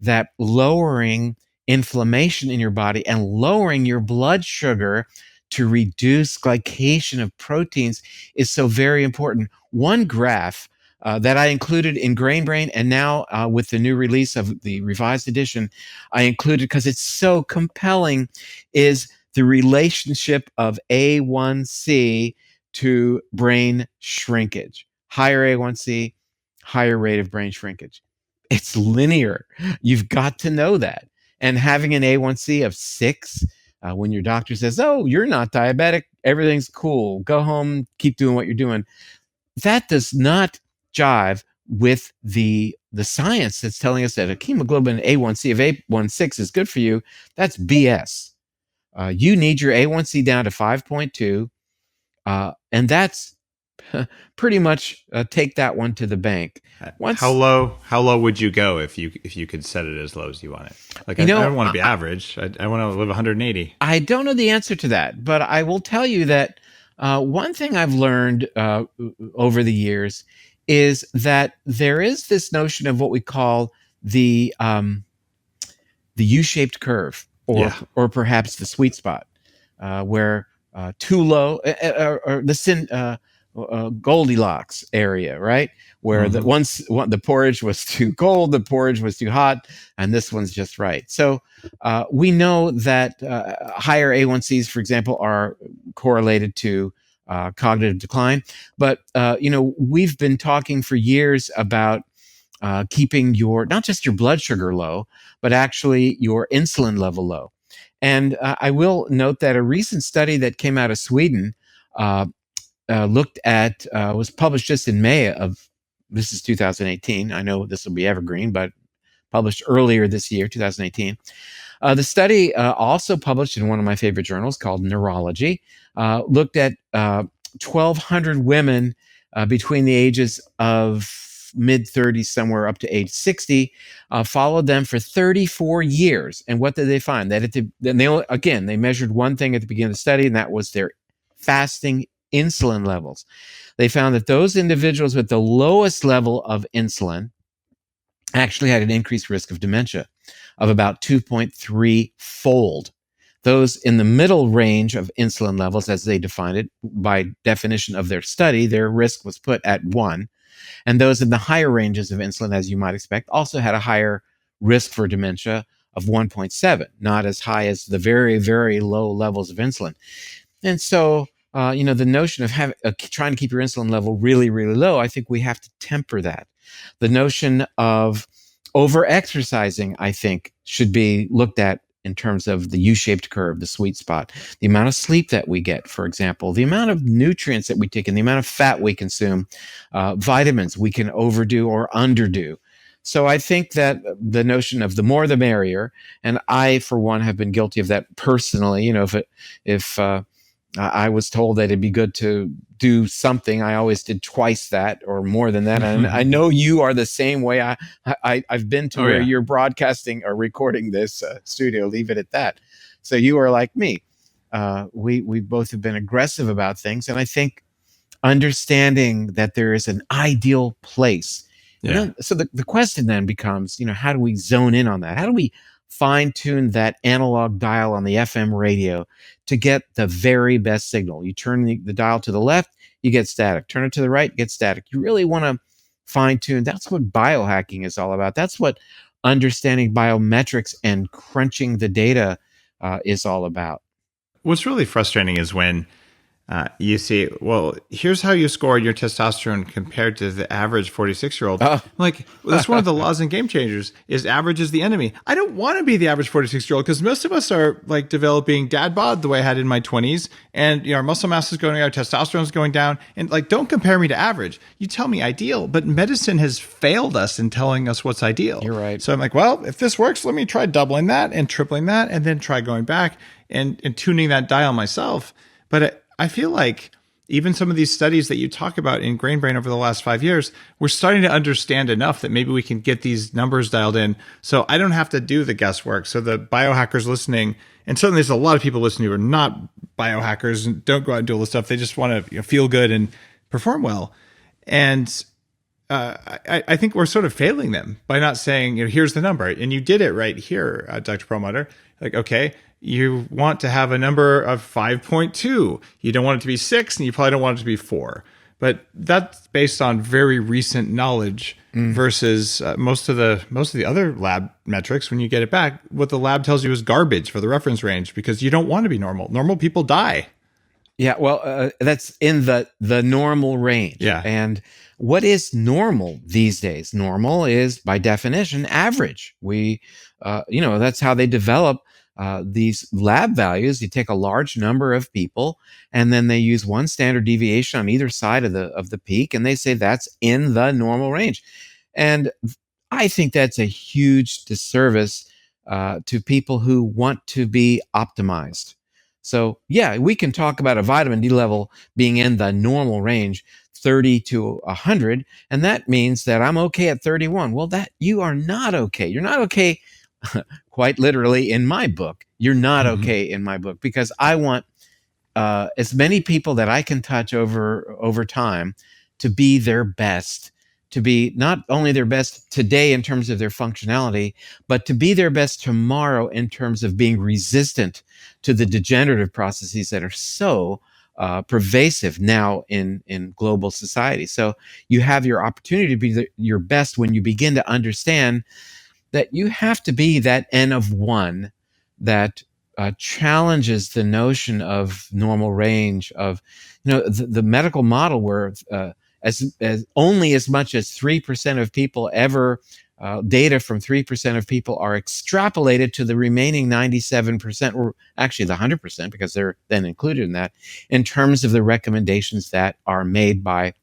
that lowering inflammation in your body and lowering your blood sugar to reduce glycation of proteins is so very important. One graph that I included in Grain Brain, and now with the new release of the revised edition, I included because it's so compelling, is the relationship of A1C to brain shrinkage. Higher A1C, higher rate of brain shrinkage. It's linear. You've got to know that. And having an A1C of 6, when your doctor says, "Oh, you're not diabetic, everything's cool, go home, keep doing what you're doing," that does not jive with the science that's telling us that a hemoglobin A1C of 8.16 is good for you. That's BS. You need your A1C down to 5.2, and that's pretty much take that one to the bank. How low would you go if you could set it as low as you want it? Like, I don't want to be average. I want to live 180. I don't know the answer to that, but I will tell you that one thing I've learned over the years is that there is this notion of what we call the U-shaped curve, or perhaps the sweet spot, where too low, or the Goldilocks area, right? Where the porridge was too cold, the porridge was too hot, and this one's just right. So we know that higher A1Cs, for example, are correlated to cognitive decline. But we've been talking for years about keeping not just your blood sugar low, but actually your insulin level low. And I will note that a recent study that came out of Sweden looked at, was published just in May of, this is 2018. I know this will be evergreen, but published earlier this year, 2018. The study, also published in one of my favorite journals called Neurology, looked at 1,200 women between the ages of mid-30s, somewhere up to age 60, followed them for 34 years. And what did they find? That they measured one thing at the beginning of the study, and that was their fasting insulin levels. They found that those individuals with the lowest level of insulin actually had an increased risk of dementia of about 2.3 fold. Those in the middle range of insulin levels, as they defined it by definition of their study, their risk was put at 1. And those in the higher ranges of insulin, as you might expect, also had a higher risk for dementia of 1.7, not as high as the very, very low levels of insulin. And so, the notion of trying to keep your insulin level really, really low, I think we have to temper that. The notion of over-exercising, I think, should be looked at in terms of the U-shaped curve, the sweet spot, the amount of sleep that we get, for example, the amount of nutrients that we take in, the amount of fat we consume, vitamins we can overdo or underdo. So I think that the notion of the more the merrier, and I, for one, have been guilty of that personally. If I was told that it'd be good to do something, I always did twice that or more than that. And I know you are the same way. I've been to where you're broadcasting or recording this studio, leave it at that. So you are like me. We both have been aggressive about things. And I think understanding that there is an ideal place. Yeah. So the question then becomes, how do we zone in on that? How do we fine tune that analog dial on the FM radio to get the very best signal? You turn the dial to the left, you get static. Turn it to the right, you get static. You really want to fine tune. That's what biohacking is all about. That's what understanding biometrics and crunching the data is all about. What's really frustrating is when you see, well, here's how you score your testosterone compared to the average 46-year-old. Like, that's one of the laws in Game Changers, is average is the enemy. I don't want to be the average 46-year-old, because most of us are like developing dad bod the way I had in my 20s. And our muscle mass is going, our testosterone is going down. And like, don't compare me to average. You tell me ideal, but medicine has failed us in telling us what's ideal. You're right. So I'm like, well, if this works, let me try doubling that and tripling that, and then try going back and tuning that dial myself. But I feel like even some of these studies that you talk about in Grain Brain over the last 5 years, we're starting to understand enough that maybe we can get these numbers dialed in, so I don't have to do the guesswork. So the biohackers listening, and certainly there's a lot of people listening who are not biohackers and don't go out and do all this stuff. They just want to feel good and perform well. And I think we're sort of failing them by not saying, here's the number. And you did it right here, Dr. Perlmutter. Like, okay, you want to have a number of 5.2. You don't want it to be 6, and you probably don't want it to be 4. But that's based on very recent knowledge versus most of the other lab metrics. When you get it back, what the lab tells you is garbage for the reference range, because you don't want to be normal. Normal people die. Yeah, well, that's in the normal range. Yeah. And what is normal these days? Normal is, by definition, average. That's how they develop these lab values. You take a large number of people, and then they use one standard deviation on either side of the peak, and they say that's in the normal range. And I think that's a huge disservice to people who want to be optimized. So yeah, we can talk about a vitamin D level being in the normal range, 30 to 100, and that means that I'm okay at 31. Well, that you are not okay. You're not okay, quite literally, in my book. You're not okay in my book, because I want as many people that I can touch over time to be their best, to be not only their best today in terms of their functionality, but to be their best tomorrow in terms of being resistant to the degenerative processes that are so pervasive now in global society. So you have your opportunity to be your best when you begin to understand that you have to be that N of 1 that challenges the notion of normal range, of the medical model where as only as much as 3% of people ever data from 3% of people are extrapolated to the remaining 97%, or actually the 100%, because they're then included in that, in terms of the recommendations that are made by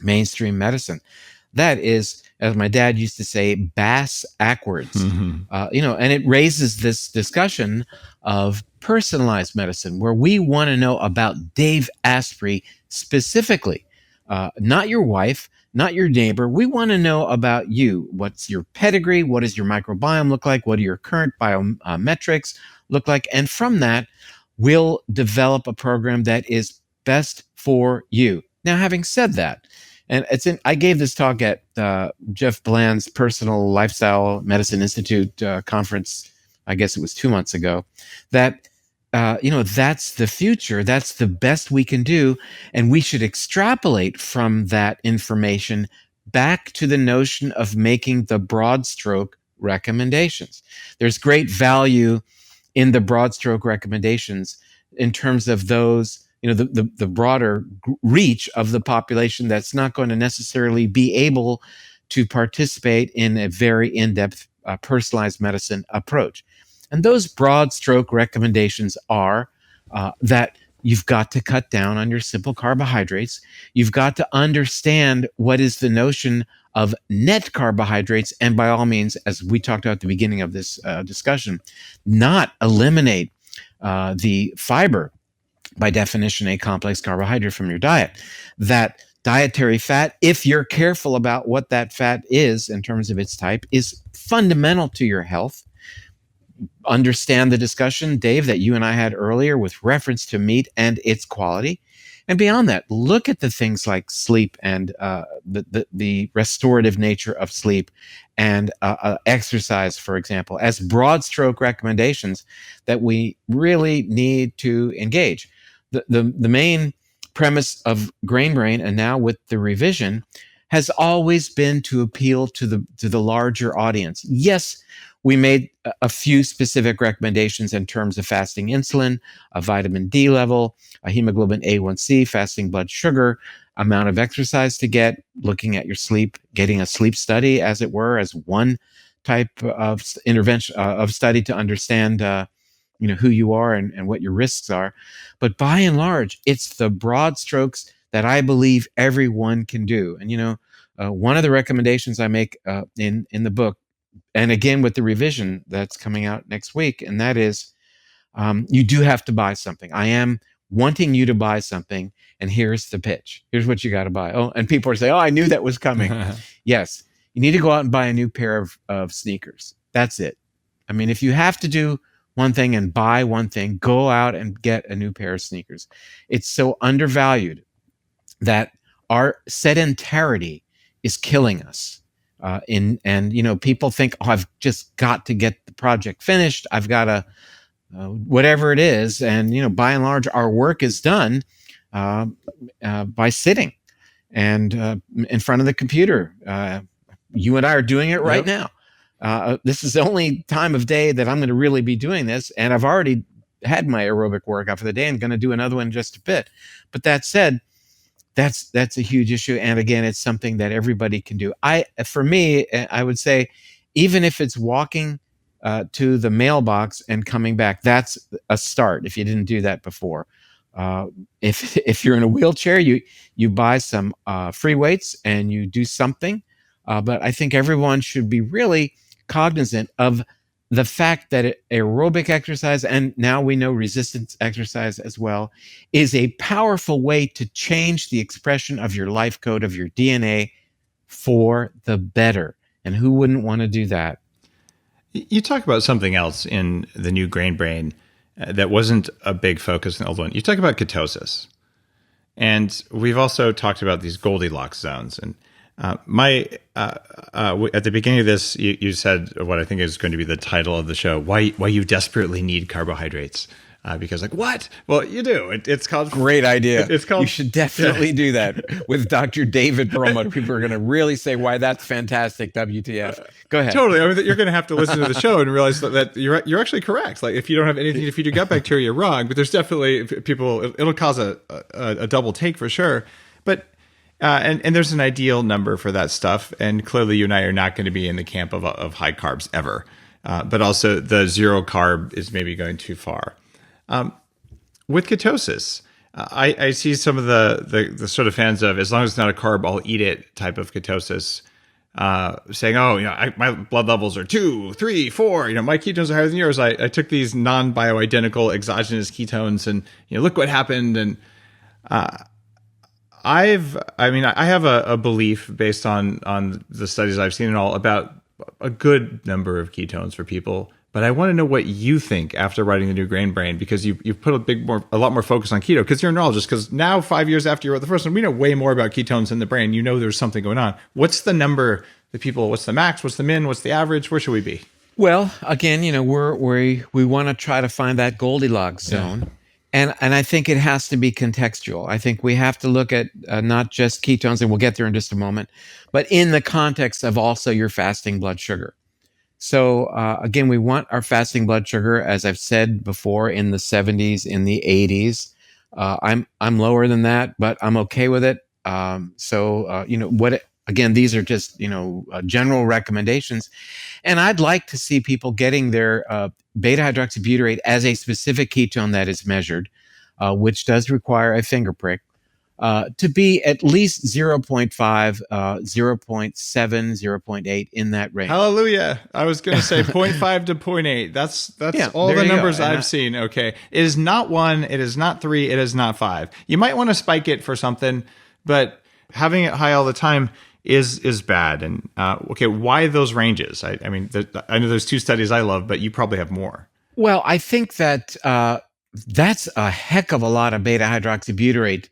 mainstream medicine. That is, as my dad used to say, bass backwards. And it raises this discussion of personalized medicine, where we want to know about Dave Asprey specifically, not your wife, not your neighbor. We want to know about you. What's your pedigree? What does your microbiome look like? What do your current biometrics look like? And from that, we'll develop a program that is best for you. Now, having said that, and I gave this talk at Jeff Bland's Personal Lifestyle Medicine Institute conference, I guess it was 2 months ago, that that's the future. That's the best we can do. And we should extrapolate from that information back to the notion of making the broad stroke recommendations. There's great value in the broad stroke recommendations in terms of those, the broader reach of the population that's not going to necessarily be able to participate in a very in-depth personalized medicine approach. And those broad stroke recommendations are that you've got to cut down on your simple carbohydrates. You've got to understand what is the notion of net carbohydrates. And by all means, as we talked about at the beginning of this discussion, not eliminate the fiber, by definition, a complex carbohydrate from your diet. That dietary fat, if you're careful about what that fat is in terms of its type, is fundamental to your health. Understand the discussion, Dave, that you and I had earlier with reference to meat and its quality. And beyond that, look at the things like sleep and the restorative nature of sleep and exercise, for example, as broad stroke recommendations that we really need to engage. The main premise of Grain Brain, and now with the revision, has always been to appeal to the larger audience. Yes, we made a few specific recommendations in terms of fasting insulin, a vitamin D level, a hemoglobin A1C, fasting blood sugar, amount of exercise to get, looking at your sleep, getting a sleep study, as it were, as one type of intervention of study to understand who you are and what your risks are. But by and large, it's the broad strokes that I believe everyone can do. And one of the recommendations I make in the book, and again with the revision that's coming out next week, and that is you do have to buy something. I am wanting you to buy something, and here's the pitch. Here's what you got to buy. Oh, and people are saying, I knew that was coming. Yes, you need to go out and buy a new pair of sneakers. That's it. I mean, if you have to do one thing and buy one thing, go out and get a new pair of sneakers. It's so undervalued that our sedentarity is killing us. People think, I've just got to get the project finished. I've got to, whatever it is. And, by and large, our work is done by sitting and in front of the computer. You and I are doing it right now. This is the only time of day that I'm going to really be doing this. And I've already had my aerobic workout for the day and going to do another one in just a bit. But that said, that's a huge issue. And again, it's something that everybody can do. For me, I would say, even if it's walking to the mailbox and coming back, that's a start. If you didn't do that before, if you're in a wheelchair, you buy some free weights and you do something. But I think everyone should be really cognizant of the fact that aerobic exercise, and now we know resistance exercise as well, is a powerful way to change the expression of your life code, of your DNA, for the better. And who wouldn't want to do that? You talk about something else in the new Grain Brain that wasn't a big focus in the old one. You talk about ketosis. And we've also talked about these Goldilocks zones. And at the beginning of this, you said what I think is going to be the title of the show: why you desperately need carbohydrates. Because what? Well, you do. It's called great idea. It's called. You should definitely do that with Dr. David Perlmutter. People are going to really say why that's fantastic. WTF? Go ahead. Totally. I mean, you're going to have to listen to the show and realize that you're actually correct. Like, if you don't have anything to feed your gut bacteria, you're wrong. But there's definitely people. It'll cause a double take for sure. But And there's an ideal number for that stuff. And clearly you and I are not going to be in the camp of high carbs ever. But also the zero carb is maybe going too far. With ketosis, I see some of the sort of fans of, as long as it's not a carb, I'll eat it type of ketosis, saying, oh, my blood levels are 2, 3, 4, my ketones are higher than yours. I took these non-bioidentical exogenous ketones and, look what happened. And I have a belief based on the studies I've seen and all about a good number of ketones for people, but I want to know what you think after writing the new Grain Brain, because you've put a lot more focus on keto because you're a neurologist. Because now 5 years after you wrote the first one, we know way more about ketones in the brain. There's something going on. What's the number that people? What's the max? What's the min? What's the average? Where should we be? Well, again, we want to try to find that Goldilocks zone. Yeah. And I think it has to be contextual. I think we have to look at not just ketones, and we'll get there in just a moment, but in the context of also your fasting blood sugar. So again, we want our fasting blood sugar, as I've said before, in the 70s, in the 80s. I'm lower than that, but I'm okay with it. Again, these are just general recommendations, and I'd like to see people getting their beta hydroxybutyrate as a specific ketone that is measured, which does require a finger prick, to be at least 0.5, 0.7, 0.8 in that range. Hallelujah. I was going to say 0.5 to 0.8. That's all the numbers I've seen. Okay. It is not 1. It is not 3. It is not 5. You might want to spike it for something, but having it high all the time is bad. And okay, why those ranges? I know there's 2 studies I love, but you probably have more. Well, I think that that's a heck of a lot of beta hydroxybutyrate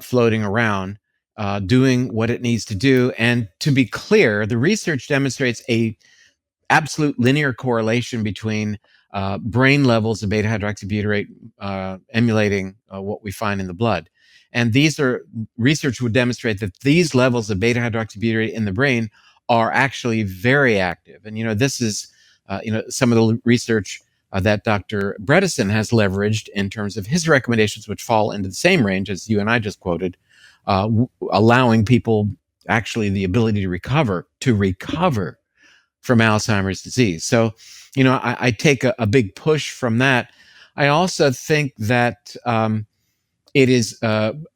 floating around, doing what it needs to do. And to be clear, the research demonstrates a absolute linear correlation between brain levels of beta hydroxybutyrate emulating what we find in the blood. And research would demonstrate that these levels of beta hydroxybutyrate in the brain are actually very active. And, this is, some of the research that Dr. Bredesen has leveraged in terms of his recommendations, which fall into the same range as you and I just quoted, allowing people actually the ability to recover from Alzheimer's disease. So, I take a big push from that. I also think that it is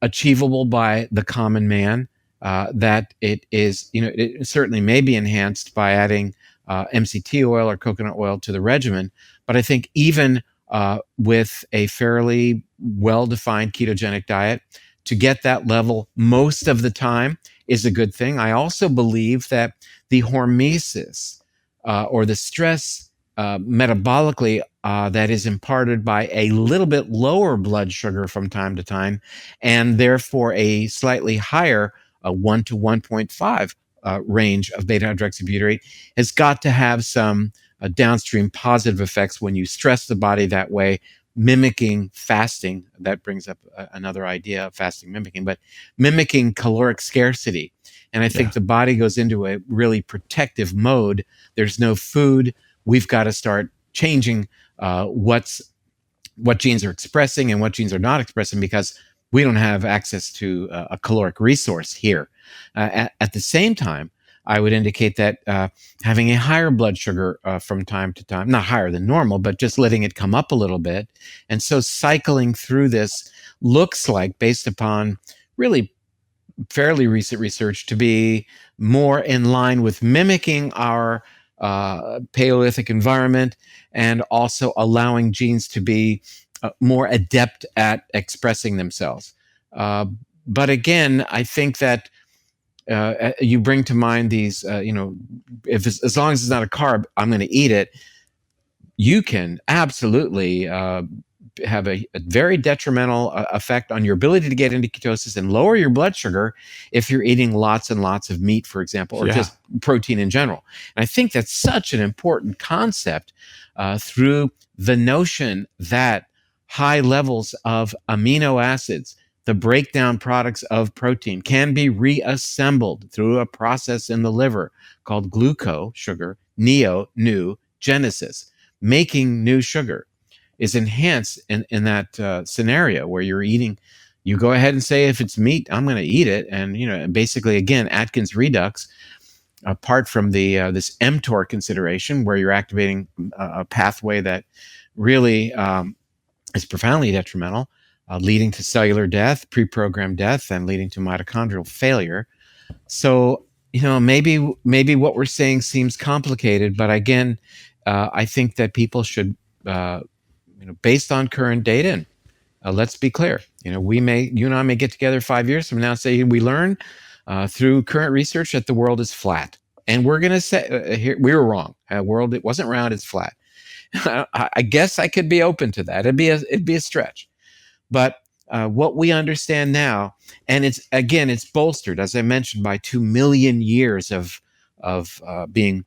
achievable by the common man, that it is, it certainly may be enhanced by adding MCT oil or coconut oil to the regimen. But I think even with a fairly well-defined ketogenic diet, to get that level most of the time is a good thing. I also believe that the hormesis or the stress metabolically that is imparted by a little bit lower blood sugar from time to time, and therefore a slightly higher 1 to 1.5 range of beta hydroxybutyrate, has got to have some downstream positive effects when you stress the body that way, mimicking fasting. That brings up another idea of fasting mimicking, but mimicking caloric scarcity. And I think the body goes into a really protective mode. There's no food. We've got to start changing what genes are expressing and what genes are not expressing, because we don't have access to a caloric resource here. At the same time, I would indicate that having a higher blood sugar from time to time, not higher than normal, but just letting it come up a little bit. And so cycling through this looks like, based upon really fairly recent research, to be more in line with mimicking our Paleolithic environment, and also allowing genes to be more adept at expressing themselves. But again, I think that you bring to mind these, as long as it's not a carb, I'm going to eat it. You can absolutely have a very detrimental effect on your ability to get into ketosis and lower your blood sugar if you're eating lots and lots of meat, for example, or just protein in general. And I think that's such an important concept through the notion that high levels of amino acids, the breakdown products of protein, can be reassembled through a process in the liver called glucosugar-neogenesis. Making new sugar is enhanced in that scenario where you're eating, you go ahead and say, if it's meat, I'm going to eat it. And, basically, again, Atkins redux, apart from the this mTOR consideration, where you're activating a pathway that really is profoundly detrimental, leading to cellular death, pre-programmed death, and leading to mitochondrial failure. So, maybe what we're saying seems complicated, but again, I think that people should, based on current data, and let's be clear, you and I may get together 5 years from now and say we learn through current research that the world is flat, and we're going to say here we were wrong. World, it wasn't round; it's flat. I guess I could be open to that. It'd be a stretch, but what we understand now, and it's bolstered, as I mentioned, by 2 million years of being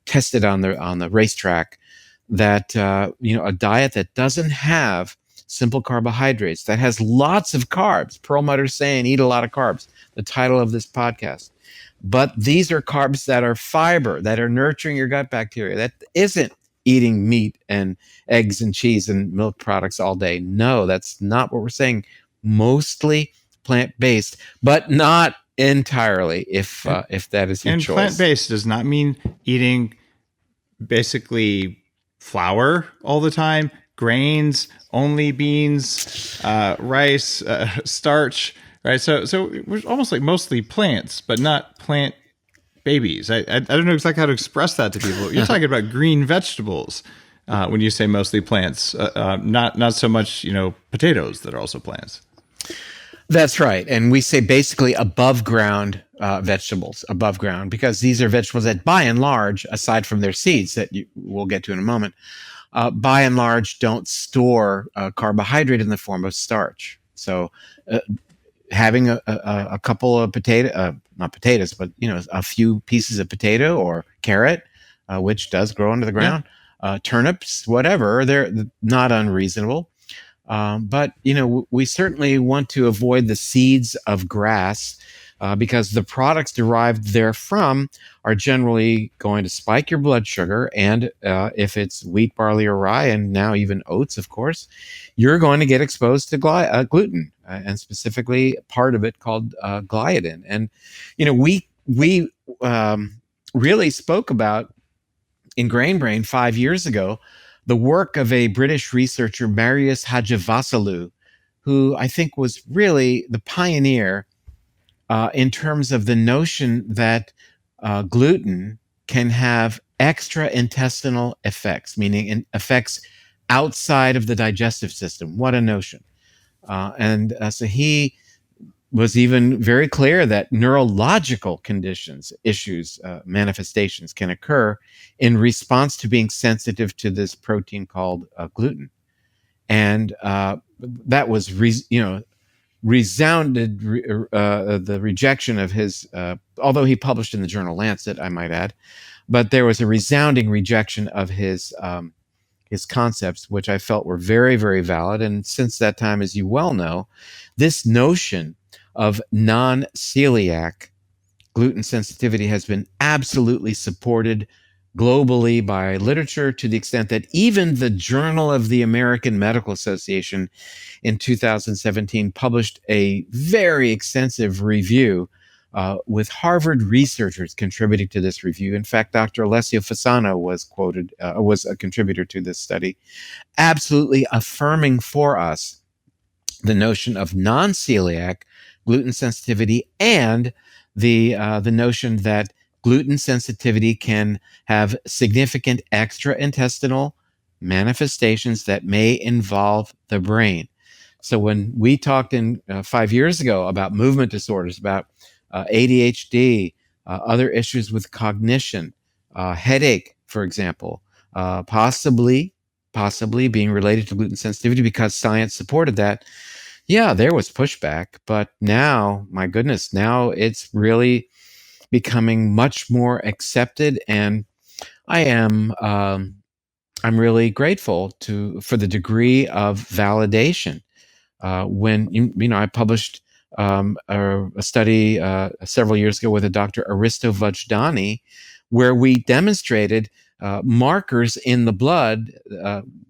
tested on the racetrack, that a diet that doesn't have simple carbohydrates, that has lots of carbs. Perlmutter saying, eat a lot of carbs, the title of this podcast. But these are carbs that are fiber, that are nurturing your gut bacteria. That isn't eating meat and eggs and cheese and milk products all day. No, that's not what we're saying. Mostly plant-based, but not entirely, if that is your choice. And plant-based does not mean eating basically flour all the time, grains, only beans, rice, starch, right? So we're almost like mostly plants, but not plant babies. I don't know exactly how to express that to people. You're talking about green vegetables when you say mostly plants, not so much potatoes that are also plants. That's right. And we say basically above ground vegetables, above ground, because these are vegetables that by and large, aside from their seeds that we'll get to in a moment, by and large don't store carbohydrate in the form of starch. So having a couple of not potatoes, but a few pieces of potato or carrot, which does grow under the ground, turnips, whatever, they're not unreasonable. But we certainly want to avoid the seeds of grass because the products derived therefrom are generally going to spike your blood sugar. And if it's wheat, barley, or rye, and now even oats, of course, you're going to get exposed to gluten, and specifically part of it called gliadin. And we really spoke about in Grain Brain 5 years ago the work of a British researcher, Marius Hadjivassiliou, who I think was really the pioneer in terms of the notion that gluten can have extra-intestinal effects, meaning effects outside of the digestive system. What a notion. So he was even very clear that neurological conditions, issues, manifestations can occur in response to being sensitive to this protein called gluten. And that was, resounded the rejection of his, although he published in the journal Lancet, I might add, but there was a resounding rejection of his concepts, which I felt were very, very valid. And since that time, as you well know, this notion of non-celiac gluten sensitivity has been absolutely supported globally by literature, to the extent that even the Journal of the American Medical Association in 2017 published a very extensive review with Harvard researchers contributing to this review. In fact, Dr. Alessio Fasano was a contributor to this study, absolutely affirming for us the notion of non-celiac gluten sensitivity and the notion that gluten sensitivity can have significant extra-intestinal manifestations that may involve the brain. So when we talked 5 years ago about movement disorders, about ADHD, other issues with cognition, headache, for example, possibly being related to gluten sensitivity because science supported that, yeah, there was pushback. But now, my goodness, now it's really becoming much more accepted, and I'm really grateful for the degree of validation. When I published a study several years ago with a Dr. Aristo Vajdani, where we demonstrated markers in the blood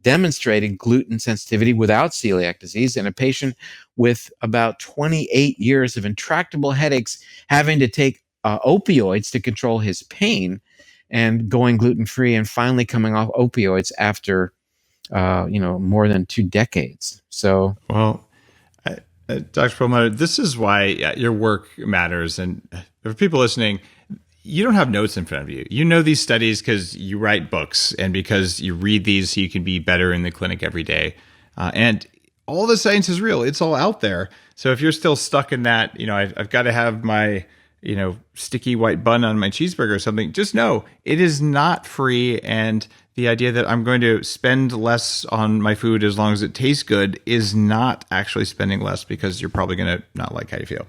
demonstrated gluten sensitivity without celiac disease in a patient with about 28 years of intractable headaches, having to take opioids to control his pain, and going gluten-free, and finally coming off opioids after more than 2 decades. So, well, Dr. Perlmutter, this is why your work matters. And for people listening, you don't have notes in front of you. You know these studies because you write books and because you read these so you can be better in the clinic every day. And all the science is real. It's all out there. So if you're still stuck in that, I've got to have my, sticky white bun on my cheeseburger or something, just know it is not free. And the idea that I'm going to spend less on my food as long as it tastes good is not actually spending less, because you're probably going to not like how you feel.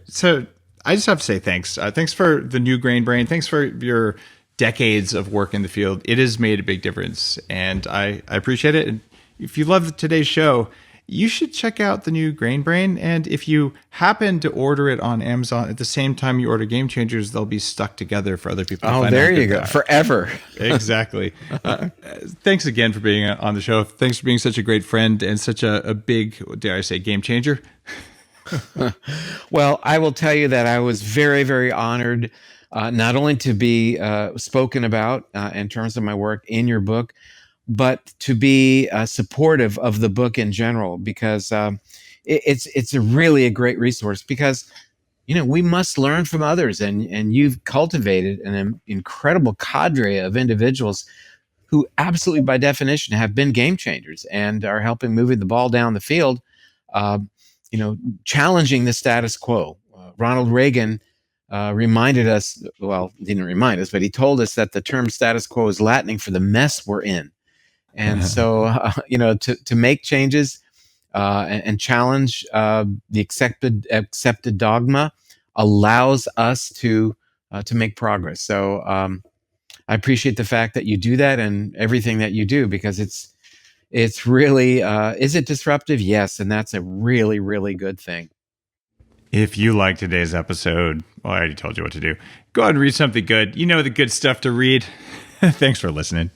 So I just have to say thanks. Thanks for the new Grain Brain. Thanks for your decades of work in the field. It has made a big difference, and I appreciate it. And if you love today's show, you should check out the new Grain Brain. And if you happen to order it on Amazon at the same time you order Game Changers, they'll be stuck together for other people. Oh, there you go. Forever. Exactly. Thanks again for being on the show. Thanks for being such a great friend and such a big, dare I say, game changer. Well, I will tell you that I was very, very honored not only to be spoken about in terms of my work in your book, but to be supportive of the book in general, because it's really a great resource. Because we must learn from others, and you've cultivated an incredible cadre of individuals who absolutely, by definition, have been game changers and are helping moving the ball down the field. Challenging the status quo. Ronald Reagan reminded us, well, didn't remind us, but he told us that the term status quo is Latin for the mess we're in. And so, to make changes and challenge the accepted dogma allows us to make progress. So I appreciate the fact that you do that and everything that you do, because it's really, is it disruptive? Yes. And that's a really, really good thing. If you like today's episode, well, I already told you what to do. Go ahead and read something good. You know the good stuff to read. Thanks for listening.